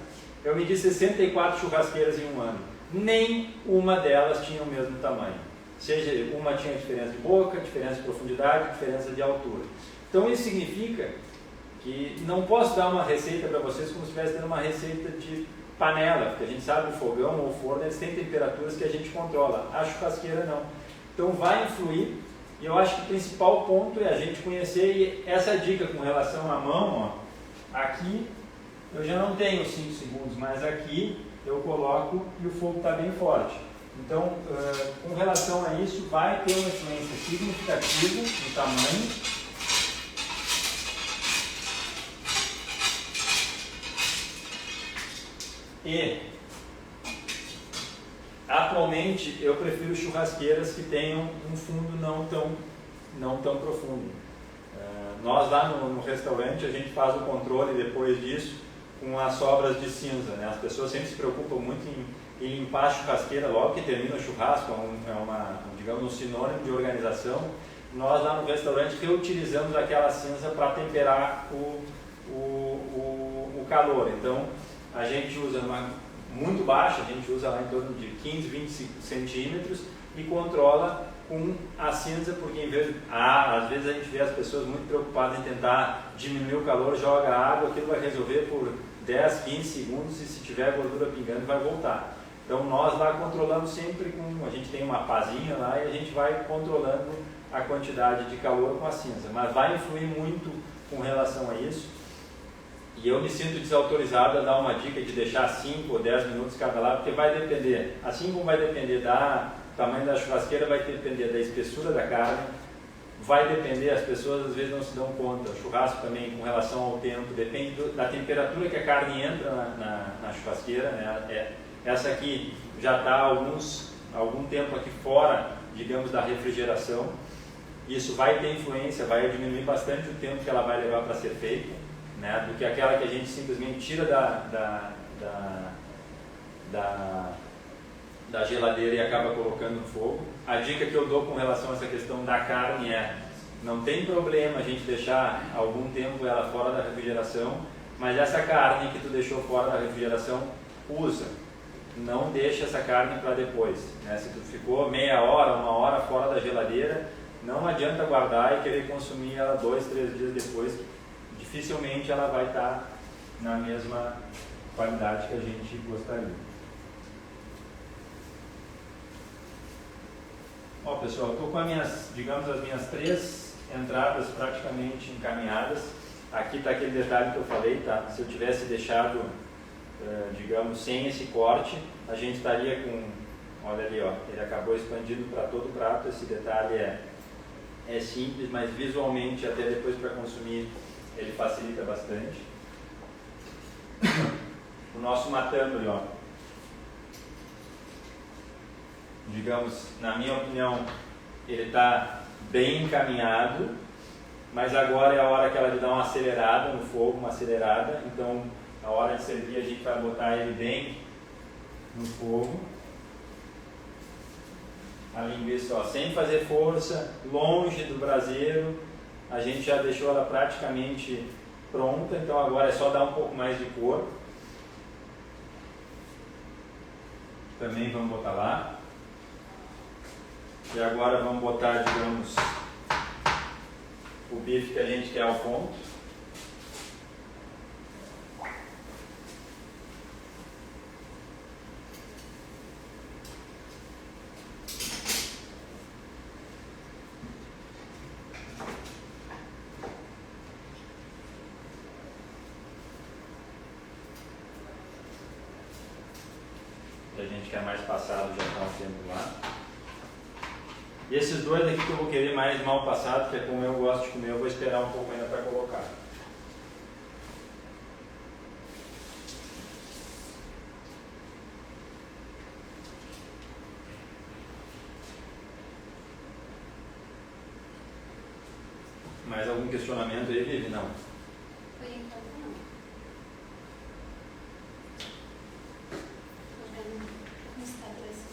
Eu medi 64 churrasqueiras em um ano. Nem uma delas tinha o mesmo tamanho. Seja, uma tinha diferença de boca, diferença de profundidade, diferença de altura. Então isso significa que não posso dar uma receita para vocês como se estivesse dando uma receita de panela, porque a gente sabe o fogão ou o forno, eles têm temperaturas que a gente controla. A churrasqueira não. Então vai influir, e eu acho que o principal ponto é a gente conhecer, e essa dica com relação à mão, ó, aqui eu já não tenho 5 segundos, mas aqui eu coloco e o fogo está bem forte. Então, com relação a isso, vai ter uma influência significativa no tamanho. E atualmente eu prefiro churrasqueiras que tenham um fundo não tão profundo. Nós lá no restaurante a gente faz o controle depois disso com as sobras de cinza. Né? As pessoas sempre se preocupam muito em limpar a churrasqueira logo que termina o churrasco, digamos, um sinônimo de organização. Nós lá no restaurante reutilizamos aquela cinza para temperar o calor. Então a gente usa muito baixa, a gente usa lá em torno de 15, 25 centímetros e controla com a cinza, porque às vezes a gente vê as pessoas muito preocupadas em tentar diminuir o calor, joga água, aquilo vai resolver por 10, 15 segundos e se tiver gordura pingando vai voltar. Então nós lá controlamos sempre a gente tem uma pazinha lá e a gente vai controlando a quantidade de calor com a cinza, mas vai influir muito com relação a isso. E eu me sinto desautorizado a dar uma dica de deixar 5 ou 10 minutos cada lado, porque vai depender, assim como vai depender do tamanho da churrasqueira, vai depender da espessura da carne, vai depender, as pessoas às vezes não se dão conta, o churrasco também com relação ao tempo, depende da temperatura que a carne entra na churrasqueira, né? Essa aqui já está algum tempo aqui fora, digamos, da refrigeração, isso vai ter influência, vai diminuir bastante o tempo que ela vai levar para ser feita. Né, do que aquela que a gente simplesmente tira da geladeira e acaba colocando no fogo. A dica que eu dou com relação a essa questão da carne não tem problema a gente deixar algum tempo ela fora da refrigeração, mas essa carne que tu deixou fora da refrigeração, usa. Não deixa essa carne para depois. Né? Se tu ficou meia hora, 1 hora fora da geladeira, não adianta guardar e querer consumir ela 2, 3 dias depois, dificilmente ela vai estar na mesma qualidade que a gente gostaria. Ó, pessoal, eu estou com as minhas 3 entradas praticamente encaminhadas. Aqui está aquele detalhe que eu falei, tá? Se eu tivesse deixado, digamos, sem esse corte, a gente estaria com, olha ali, ó, ele acabou expandindo para todo o prato. Esse detalhe é simples, mas visualmente, até depois para consumir, ele facilita bastante. O nosso matambule, ó, digamos, na minha opinião, ele está bem encaminhado, mas agora é a hora que ela de dar uma acelerada no fogo, uma acelerada. Então, na hora de servir, a gente vai botar ele bem no fogo. A linguiça, ó, sem fazer força, longe do braseiro. A gente já deixou ela praticamente pronta, então agora é só dar um pouco mais de cor. Também vamos botar lá. E agora vamos botar, digamos, o bife que a gente quer ao ponto. A gente quer mais passado já está o tempo lá. E esses dois aqui que eu vou querer mais mal passado, que é como eu gosto de comer, eu vou esperar um pouco ainda para colocar. Mais algum questionamento aí, Vivi? Não. Por enquanto não. Tô vendo no Instagram assim.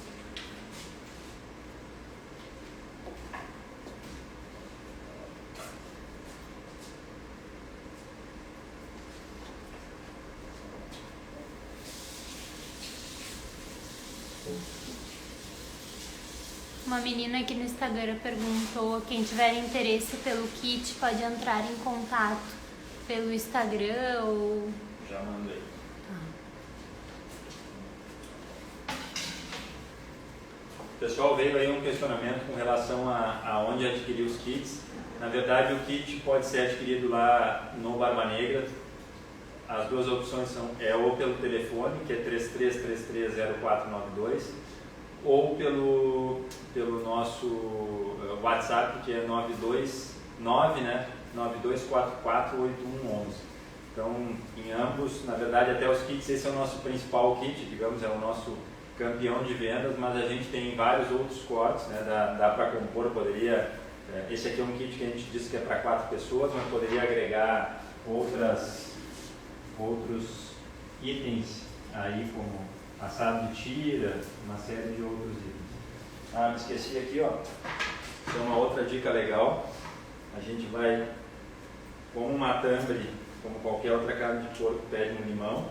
Uma menina aqui no Instagram perguntou: quem tiver interesse pelo kit pode entrar em contato pelo Instagram ou... Já mandei. Pessoal, veio aí um questionamento com relação a onde adquirir os kits. Na verdade, o kit pode ser adquirido lá no Barba Negra. As duas opções são ou pelo telefone, que é 33330492, ou pelo nosso WhatsApp, que é 929, né, 92448111. Então, em ambos, na verdade, até os kits, esse é o nosso principal kit, digamos, é o nosso campeão de vendas, mas a gente tem vários outros cortes, né, dá para compor, esse aqui é um kit que a gente disse que é para 4 pessoas, mas poderia agregar outros itens aí, como assado de tira, uma série de outros itens. Ah, me esqueci aqui, ó. Então, uma outra dica legal, a gente vai, como uma tambre, como qualquer outra carne de porco, pede um limão.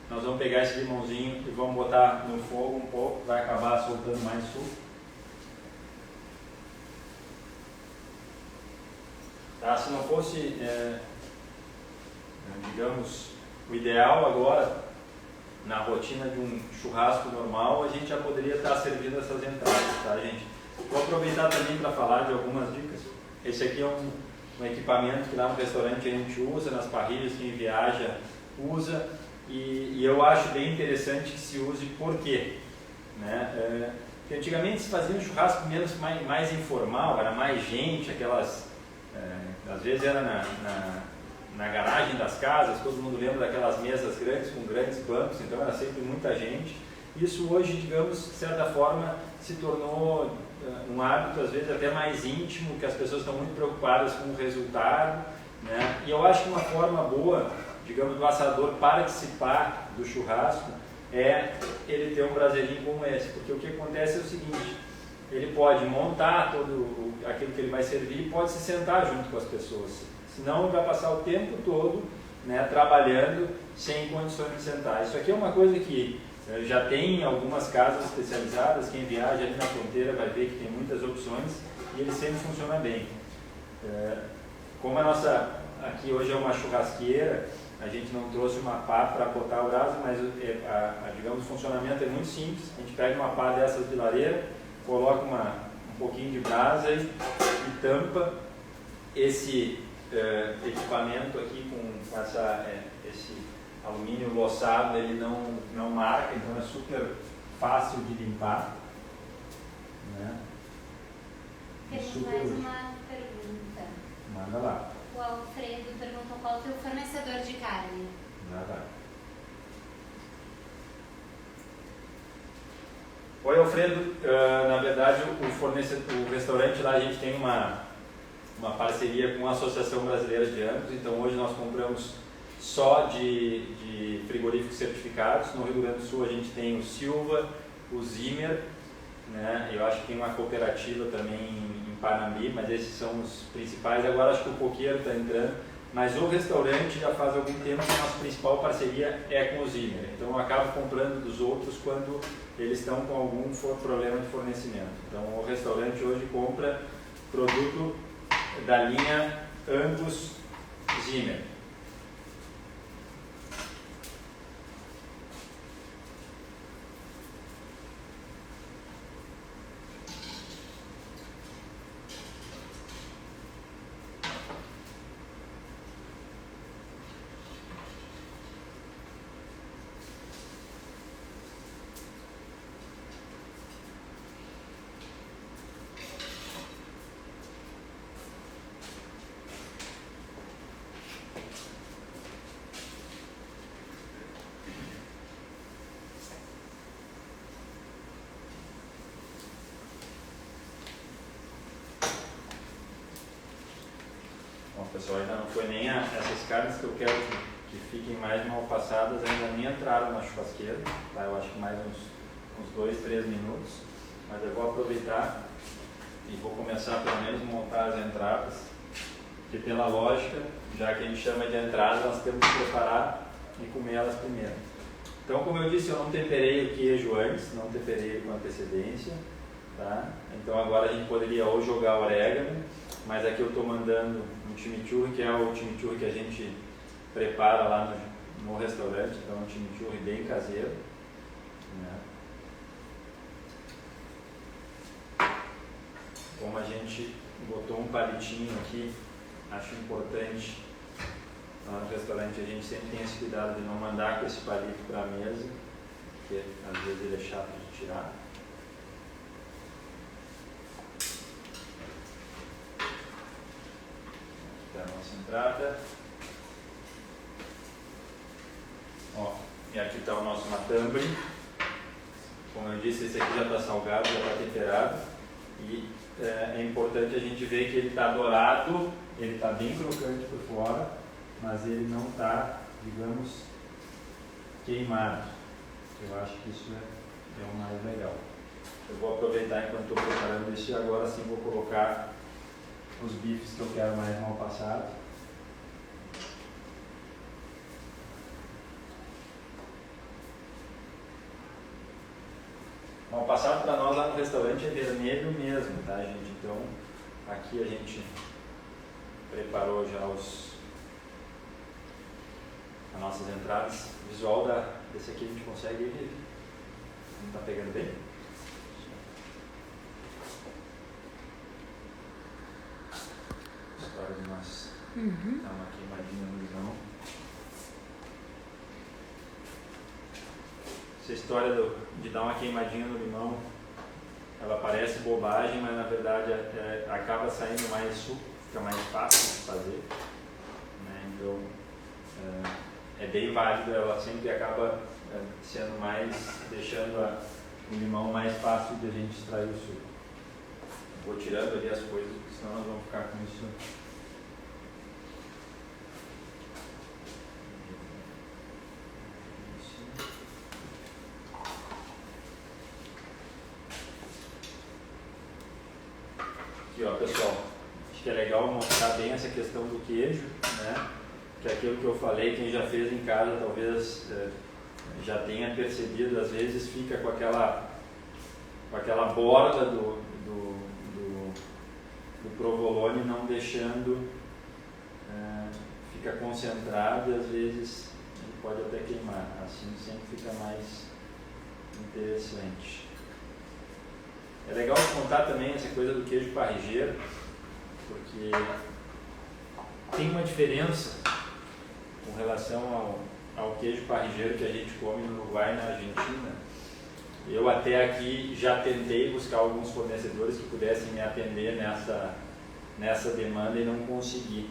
Nós vamos pegar esse limãozinho e vamos botar no fogo um pouco, vai acabar soltando mais suco. Tá? Se não fosse, digamos, o ideal agora, na rotina de um churrasco normal, a gente já poderia estar servindo essas entradas, tá, gente? Vou aproveitar também para falar de algumas dicas. Esse aqui é um equipamento que lá no restaurante a gente usa, nas parrilhas, quem viaja usa, e eu acho bem interessante que se use. Por quê? Né? Porque antigamente se fazia um churrasco mais informal, era mais gente, às vezes era na garagem das casas, todo mundo lembra daquelas mesas grandes com grandes bancos, então era sempre muita gente. Isso hoje, digamos, de certa forma, se tornou um hábito, às vezes até mais íntimo, que as pessoas estão muito preocupadas com o resultado, né? E eu acho que uma forma boa, digamos, do assador participar do churrasco é ele ter um brasileirinho como esse, porque o que acontece é o seguinte: ele pode montar todo aquilo que ele vai servir e pode se sentar junto com as pessoas, senão ele vai passar o tempo todo, né, trabalhando sem condições de sentar. Isso aqui é uma coisa que já tem algumas casas especializadas, quem viaja ali na fronteira vai ver que tem muitas opções e ele sempre funciona bem. Como a nossa aqui hoje é uma churrasqueira, a gente não trouxe uma pá para botar o brasa, mas digamos, o funcionamento é muito simples. A gente pega uma pá dessas de lareira, coloca um pouquinho de brasa e tampa esse equipamento aqui com esse alumínio loçado, ele não marca, então é super fácil de limpar, né? Temos mais uma pergunta. Manda lá. O Alfredo perguntou: qual é o teu fornecedor de carne? Nada. Oi, Alfredo. Na verdade, o restaurante lá, a gente tem uma parceria com a Associação Brasileira de Angus, então hoje nós compramos só de frigoríficos certificados. No Rio Grande do Sul a gente tem o Silva, o Zimmer, né? Eu acho que tem uma cooperativa também em Panambi, mas esses são os principais. Agora acho que o Coqueiro está entrando, mas o restaurante já faz algum tempo que a nossa principal parceria é com o Zimmer. Então eu acabo comprando dos outros quando eles estão com algum problema de fornecimento. Então o restaurante hoje compra produto da linha Angus Zimmer. pessoal, ainda não foi nem essas carnes que eu quero que fiquem mais mal passadas, ainda nem entraram na churrasqueira, tá? Eu acho que mais uns 2, 3 minutos, mas eu vou aproveitar e vou começar pelo menos a montar as entradas, que pela lógica, já que a gente chama de entrada, nós temos que preparar e comer elas primeiro. Então, como eu disse, eu não temperei o queijo antes, não temperei com antecedência, tá? Então agora a gente poderia ou jogar orégano, mas aqui eu estou mandando um chimichurri, que é o chimichurri que a gente prepara lá no restaurante, então é um chimichurri bem caseiro, né? Como a gente botou um palitinho aqui, acho importante lá no restaurante a gente sempre tem esse cuidado de não mandar com esse palito para a mesa, porque às vezes ele é chato de tirar. Aqui está a nossa entrada. Ó, e aqui está o nosso matambre. Como eu disse, esse aqui já está salgado, já está temperado. E é importante a gente ver que ele está dourado, ele está bem crocante por fora, mas ele não está, digamos, queimado. Eu acho que isso é o mais legal. Eu vou aproveitar enquanto estou preparando isso e agora sim vou colocar os bifes que eu quero mais mal passados. Mal passado para nós lá no restaurante é vermelho mesmo, tá, gente? Então aqui a gente preparou já as nossas entradas. O visual desse aqui a gente consegue ver. Não está pegando bem? História de nós dar uma queimadinha no limão. Essa história de dar uma queimadinha no limão, ela parece bobagem, mas na verdade acaba saindo mais suco, fica mais fácil de fazer, né? Então é bem válido, ela sempre acaba sendo mais, deixando o limão mais fácil de a gente extrair o suco. Vou tirando ali as coisas, porque senão nós vamos ficar com isso. Aqui, ó, pessoal, acho que é legal mostrar bem essa questão do queijo, né? Que é aquilo que eu falei, quem já fez em casa talvez já tenha percebido, às vezes fica com aquela borda do provolone não deixando, fica concentrado e às vezes ele pode até queimar, assim sempre fica mais interessante. É legal contar também essa coisa do queijo parrigeiro, porque tem uma diferença com relação ao queijo parrigeiro que a gente come no Uruguai e na Argentina. Eu até aqui já tentei buscar alguns fornecedores que pudessem me atender nessa demanda e não consegui.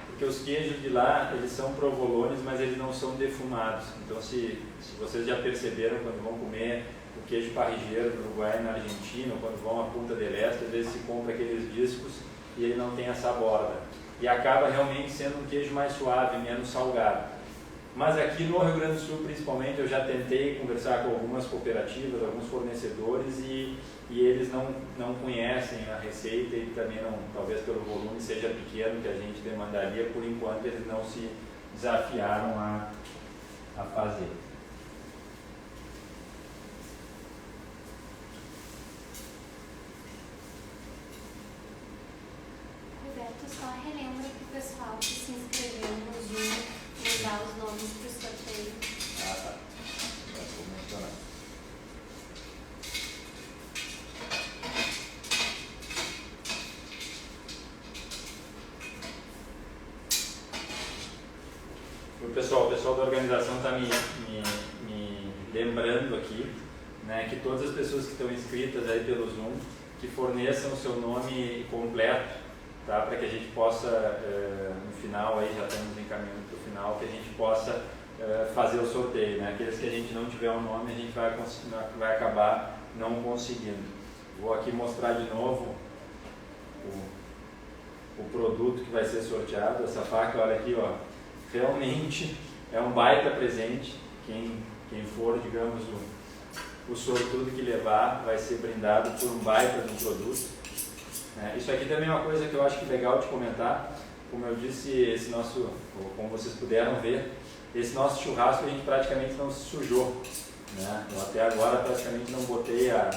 Porque os queijos de lá, eles são provolones, mas eles não são defumados. Então se vocês já perceberam quando vão comer o queijo parrigeiro no Uruguai e na Argentina, ou quando vão à Punta del Este, às vezes se compra aqueles discos e ele não tem essa borda. E acaba realmente sendo um queijo mais suave, menos salgado. Mas aqui no Rio Grande do Sul, principalmente, eu já tentei conversar com algumas cooperativas, alguns fornecedores e eles não conhecem a receita e também não, talvez pelo volume seja pequeno que a gente demandaria, por enquanto eles não se desafiaram a fazer. Roberto, só relembra para o pessoal que se inscreveu no Zoom mandar os nomes para o sorteio. Ah, tá. Vou mencionar. O pessoal da organização está me lembrando aqui, né, que todas as pessoas que estão inscritas aí pelo Zoom, que forneçam o seu nome completo, tá, para que a gente possa, no final, aí já estamos encaminhando para o final, que a gente possa fazer o sorteio, né? Aqueles que a gente não tiver o nome, a gente vai acabar não conseguindo. Vou aqui mostrar de novo o produto que vai ser sorteado. Essa faca, olha aqui, ó, realmente é um baita presente. Quem for, digamos, o sortudo que levar vai ser brindado por um baita de um produto. Isso aqui também é uma coisa que eu acho que é legal de comentar. Como eu disse, esse nosso, como vocês puderam ver, esse nosso churrasco a gente praticamente não se sujou, né? Eu até agora praticamente não botei a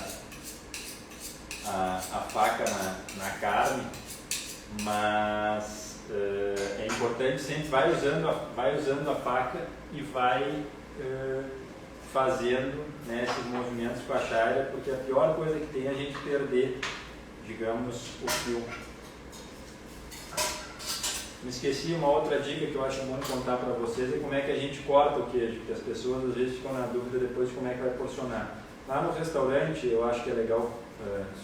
faca na carne, mas é importante sempre vai usando a faca e vai fazendo, né, esses movimentos com a chaira, porque a pior coisa que tem é a gente perder, digamos, o fio. Me esqueci uma outra dica que eu acho bom contar para vocês, é como é que a gente corta o queijo, porque as pessoas às vezes ficam na dúvida depois de como é que vai porcionar. Lá no restaurante, eu acho que é legal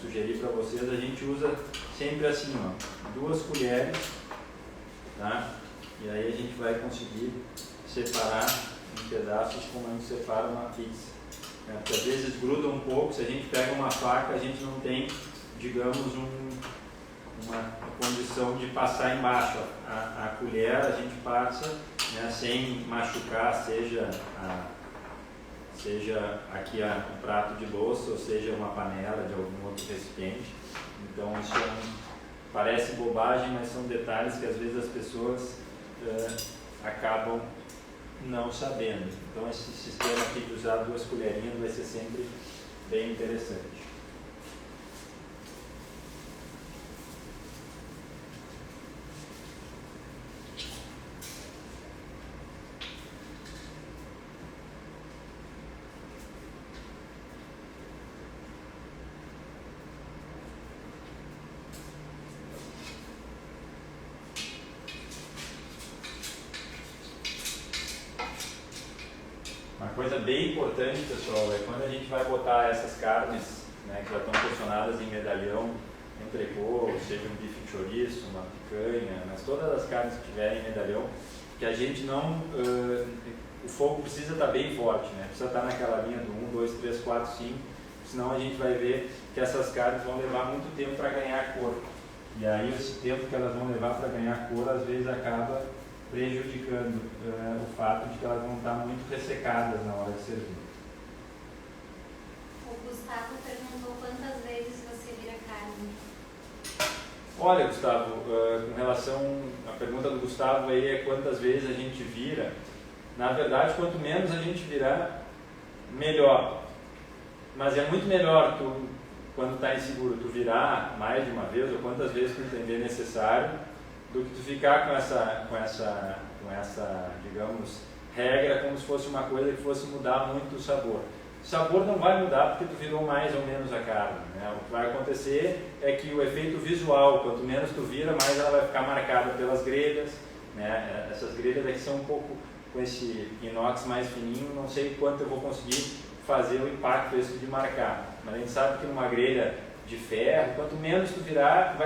sugerir para vocês, a gente usa sempre assim, ó, 2 colheres, tá? E aí a gente vai conseguir separar em pedaços como a gente separa uma pizza, né? Porque às vezes gruda um pouco, se a gente pega uma faca, a gente não tem, digamos, uma condição de passar embaixo. A colher a gente passa, né, sem machucar, seja aqui o prato de louça, ou seja uma panela de algum outro recipiente. Então isso parece bobagem, mas são detalhes que às vezes as pessoas acabam não sabendo. Então esse sistema aqui de usar 2 colherinhas vai ser sempre bem interessante. Uma coisa bem importante, pessoal, é quando a gente vai botar essas carnes, né, que já estão porcionadas em medalhão, entrecô, seja um bife chouriço, uma picanha, mas todas as carnes que tiverem em medalhão, que a gente não... o fogo precisa estar bem forte, né? Precisa estar naquela linha do 1, 2, 3, 4, 5, senão a gente vai ver que essas carnes vão levar muito tempo para ganhar cor. E aí esse tempo que elas vão levar para ganhar cor, às vezes acaba prejudicando o fato de que elas vão estar muito ressecadas na hora de servir. O Gustavo perguntou quantas vezes você vira carne. Olha, Gustavo, com relação à pergunta do Gustavo aí é quantas vezes a gente vira. Na verdade, quanto menos a gente virar, melhor. Mas é muito melhor tu, quando está inseguro, tu virar mais de uma vez ou quantas vezes tu entender necessário, do que tu ficar com essa, digamos, regra como se fosse uma coisa que fosse mudar muito o sabor. O sabor não vai mudar porque tu virou mais ou menos a carne, né? O que vai acontecer é que o efeito visual, quanto menos tu vira, mais ela vai ficar marcada pelas grelhas, né? Essas grelhas aqui são um pouco com esse inox mais fininho, não sei quanto eu vou conseguir fazer o impacto esse de marcar, mas a gente sabe que numa grelha de ferro, quanto menos tu virar,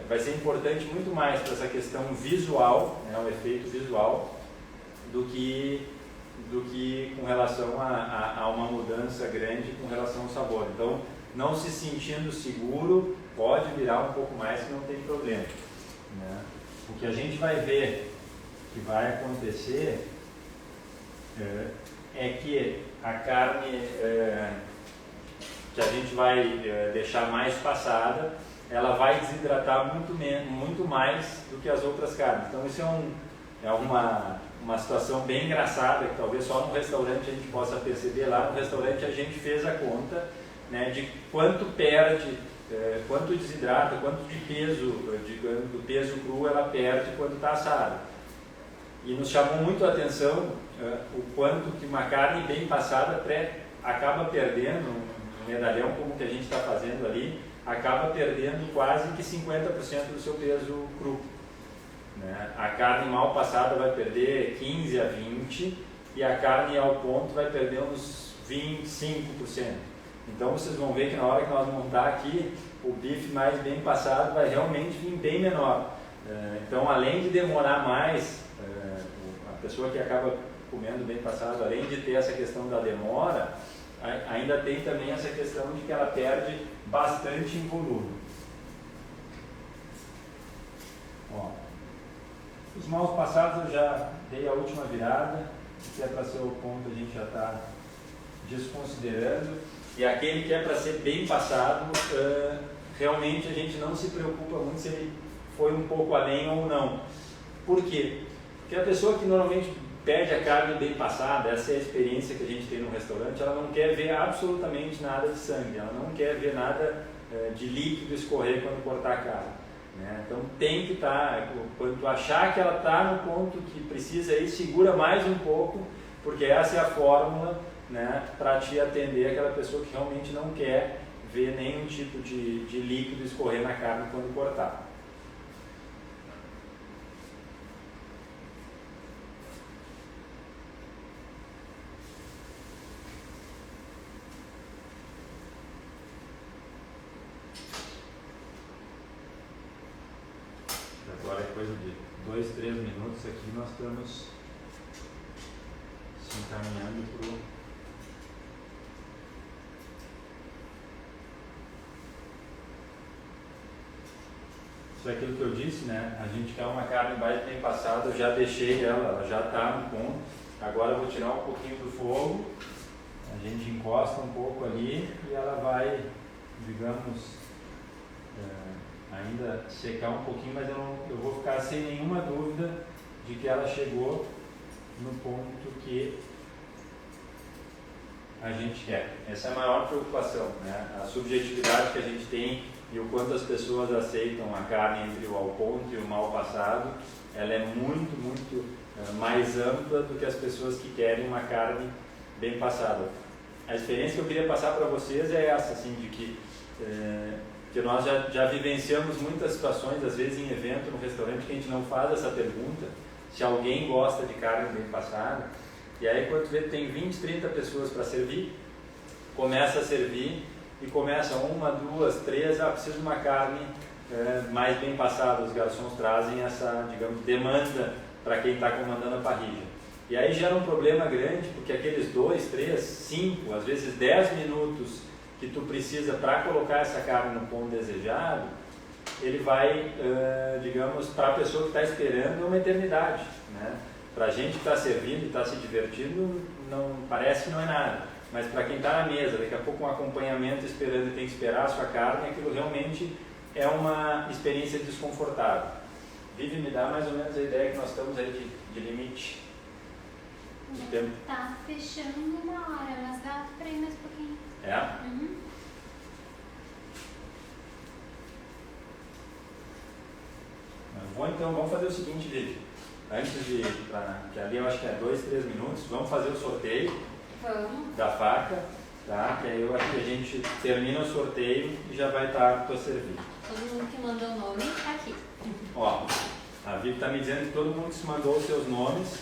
vai ser importante muito mais para essa questão visual, né, o efeito visual, do que com relação a uma mudança grande com relação ao sabor. Então, não se sentindo seguro, pode virar um pouco mais que não tem problema, né? O que a gente vai ver que vai acontecer é que a carne que a gente vai deixar mais passada, ela vai desidratar muito mais do que as outras carnes. Então isso é uma situação bem engraçada, que talvez só no restaurante a gente possa perceber. Lá no restaurante a gente fez a conta, né, de quanto perde, quanto desidrata, quanto de peso, do peso cru ela perde quando está assada. E nos chamou muito a atenção o quanto que uma carne bem passada acaba perdendo, um medalhão como que a gente está fazendo ali, acaba perdendo quase que 50% do seu peso cru, né? A carne mal passada vai perder 15 a 20% e a carne ao ponto vai perder uns 25%. Então vocês vão ver que na hora que nós montar aqui, o bife mais bem passado vai realmente vir bem menor. Então, além de demorar mais, a pessoa que acaba comendo bem passado, além de ter essa questão da demora, ainda tem também essa questão de que ela perde bastante em volume. Ó, os maus passados eu já dei a última virada, que é para ser o ponto a gente já está desconsiderando, e aquele que é para ser bem passado, realmente a gente não se preocupa muito se ele foi um pouco além ou não. Por quê? Porque a pessoa que normalmente pede a carne bem passada, essa é a experiência que a gente tem no restaurante, ela não quer ver absolutamente nada de sangue, ela não quer ver nada de líquido escorrer quando cortar a carne, né? Então tem que estar, quando tu achar que ela está no ponto que precisa ir, segura mais um pouco, porque essa é a fórmula, né, para te atender aquela pessoa que realmente não quer ver nenhum tipo de líquido escorrer na carne quando cortar. Agora é coisa de 2, 3 minutos aqui, nós estamos se encaminhando para o... Isso é aquilo que eu disse, né? A gente quer uma carne bem passada, eu já deixei ela já está no ponto. Agora eu vou tirar um pouquinho do fogo, a gente encosta um pouco ali e ela vai, digamos, ainda secar um pouquinho, mas eu vou ficar sem nenhuma dúvida de que ela chegou no ponto que a gente quer. Essa é a maior preocupação, né? A subjetividade que a gente tem e o quanto as pessoas aceitam a carne entre o ao ponto e o mal passado, ela é muito, muito mais ampla do que as pessoas que querem uma carne bem passada. A experiência que eu queria passar para vocês é essa, assim, de que nós já vivenciamos muitas situações, às vezes em evento, no restaurante, que a gente não faz essa pergunta, se alguém gosta de carne bem passada, e aí quando vê tem 20, 30 pessoas para servir, começa a servir e começa 1, 2, 3, preciso de uma carne mais bem passada. Os garçons trazem essa, digamos, demanda para quem está comandando a parrilha. E aí gera um problema grande, porque aqueles 2, 3, 5, às vezes 10 minutos que tu precisa para colocar essa carne no ponto desejado, ele vai, digamos, para a pessoa que está esperando é uma eternidade, né? Para a gente que está servindo e está se divertindo, não, parece que não é nada, mas para quem está na mesa, daqui a pouco um acompanhamento esperando e tem que esperar a sua carne, aquilo realmente é uma experiência desconfortável. Vivi, me dá mais ou menos a ideia que nós estamos aí de limite de tempo. Tá fechando 1 hora, mas dá para ir mais um pouquinho. É? Uhum. Vamos fazer o seguinte, Vivi. Antes que ali eu acho que é 2, 3 minutos, vamos fazer o sorteio da faca, tá? Que aí eu acho que a gente termina o sorteio e já vai estar para servir. Todo mundo que mandou o nome está aqui. Ó, a Vivi está me dizendo que todo mundo que se mandou os seus nomes,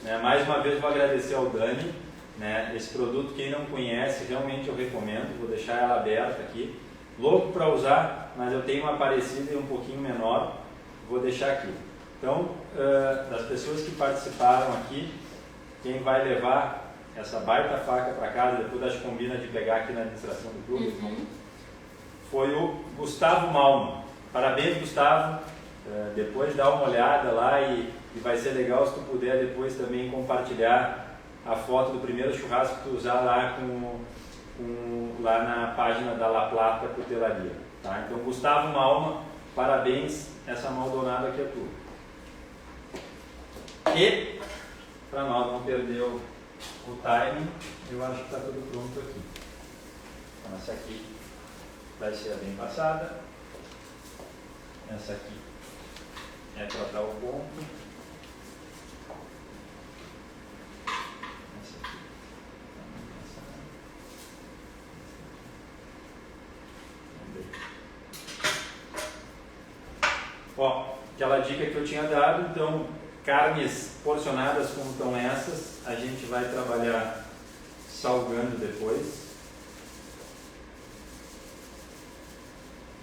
né? Mais uma vez vou agradecer ao Dani, né? Esse produto, quem não conhece, realmente eu recomendo, vou deixar ela aberta aqui. Louco para usar, mas eu tenho uma parecida e um pouquinho menor, vou deixar aqui. Então, das pessoas que participaram aqui, quem vai levar essa baita faca para casa, depois a gente combina de pegar aqui na administração do clube, foi o Gustavo Malma. Parabéns, Gustavo. Depois dá uma olhada lá e vai ser legal se tu puder depois também compartilhar a foto do primeiro churrasco que tu usar lá, lá na página da La Plata Cutelaria. Tá? Então, Gustavo Malma, parabéns, essa Maldonado aqui é tua. E, para nós não perder o timing, eu acho que está tudo pronto aqui. Então, essa aqui vai ser a bem passada. Essa aqui é para dar o ponto. Essa aqui também passada. Ó, aquela dica que eu tinha dado, então, carnes porcionadas como estão essas, a gente vai trabalhar salgando depois.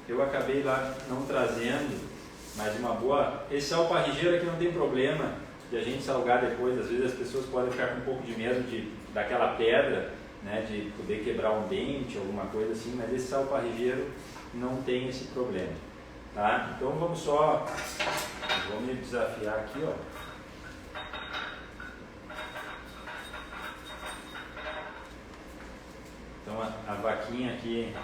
Eu acabei lá não trazendo, mas uma boa... Esse sal parrigeiro aqui não tem problema de a gente salgar depois. Às vezes as pessoas podem ficar com um pouco de medo daquela pedra, né, de poder quebrar um dente, alguma coisa assim, mas esse sal parrigeiro não tem esse problema. Tá? Então vamos só, vou me desafiar aqui, ó. Então a vaquinha aqui,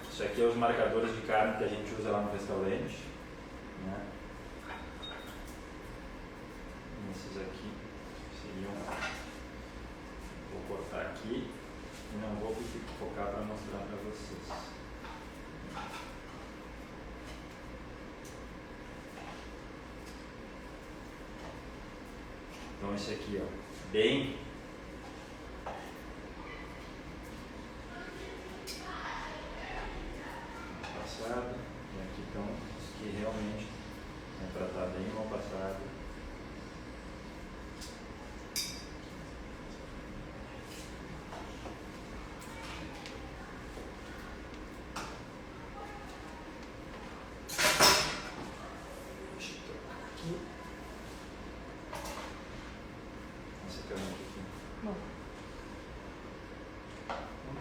isso aqui é os marcadores de carne que a gente usa lá no restaurante, né? Esses aqui seriam, vou cortar aqui e não vou focar para mostrar para vocês. Então esse aqui, ó, bem passado, e aqui estão os que realmente vão tratar bem mal passado.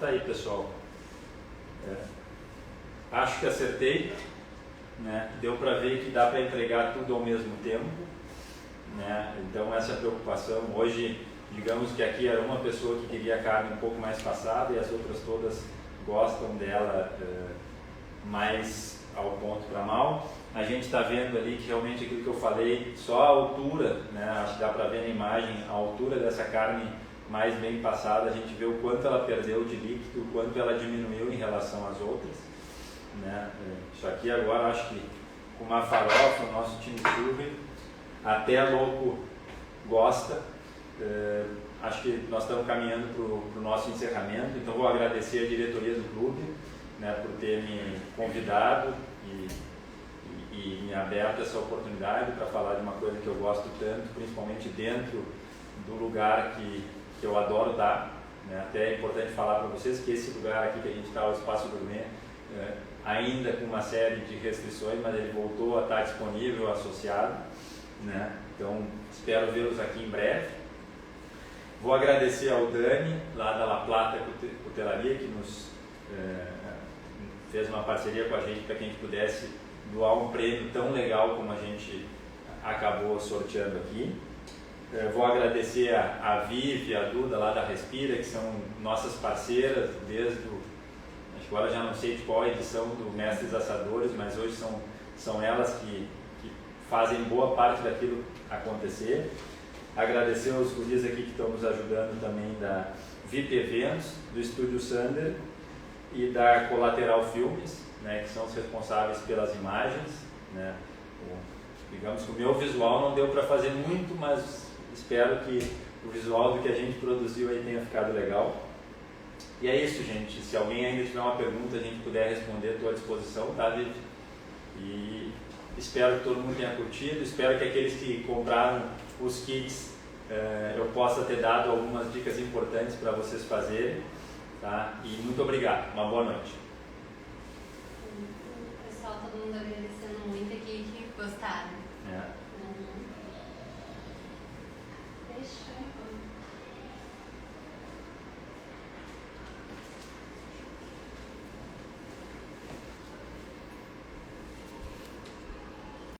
Tá aí, pessoal. Acho que acertei, né? Deu para ver que dá para entregar tudo ao mesmo tempo, né? Então essa preocupação, hoje digamos que aqui era uma pessoa que queria a carne um pouco mais passada e as outras todas gostam dela mais ao ponto para mal. A gente está vendo ali que realmente aquilo que eu falei, só a altura, né? Acho que dá para ver na imagem a altura dessa carne mais bem passada, a gente vê o quanto ela perdeu de líquido, o quanto ela diminuiu em relação às outras, né? Isso aqui agora acho que com uma farofa, o nosso chimichurri, até louco gosta. Acho que nós estamos caminhando para o nosso encerramento, então vou agradecer a diretoria do clube, né, por ter me convidado e me aberto essa oportunidade para falar de uma coisa que eu gosto tanto, principalmente dentro do lugar que eu adoro dar, né? Até é importante falar para vocês que esse lugar aqui que a gente está, o Espaço Gourmet, ainda com uma série de restrições, mas ele voltou a estar disponível, associado, né? Então espero vê-los aqui em breve. Vou agradecer ao Dani, lá da La Plata Cutelaria, que nos fez uma parceria com a gente para que a gente pudesse doar um prêmio tão legal como a gente acabou sorteando aqui. Vou agradecer a Vivi e a Duda lá da Respira, que são nossas parceiras desde acho que agora já não sei de qual edição do Mestres Assadores, mas hoje são elas que fazem boa parte daquilo acontecer. Agradecer aos guris aqui que estão nos ajudando também da VIP Eventos, do Estúdio Sander e da Colateral Filmes, né, que são os responsáveis pelas imagens, né. Digamos que o meu visual não deu para fazer muito, mas espero que o visual do que a gente produziu aí tenha ficado legal. E é isso, gente. Se alguém ainda tiver uma pergunta, a gente puder responder, estou à disposição, tá, Vivi? E espero que todo mundo tenha curtido, espero que aqueles que compraram os kits eu possa ter dado algumas dicas importantes para vocês fazerem, tá? E muito obrigado, uma boa noite. Pessoal, todo mundo agradecendo muito aqui, que gostaram.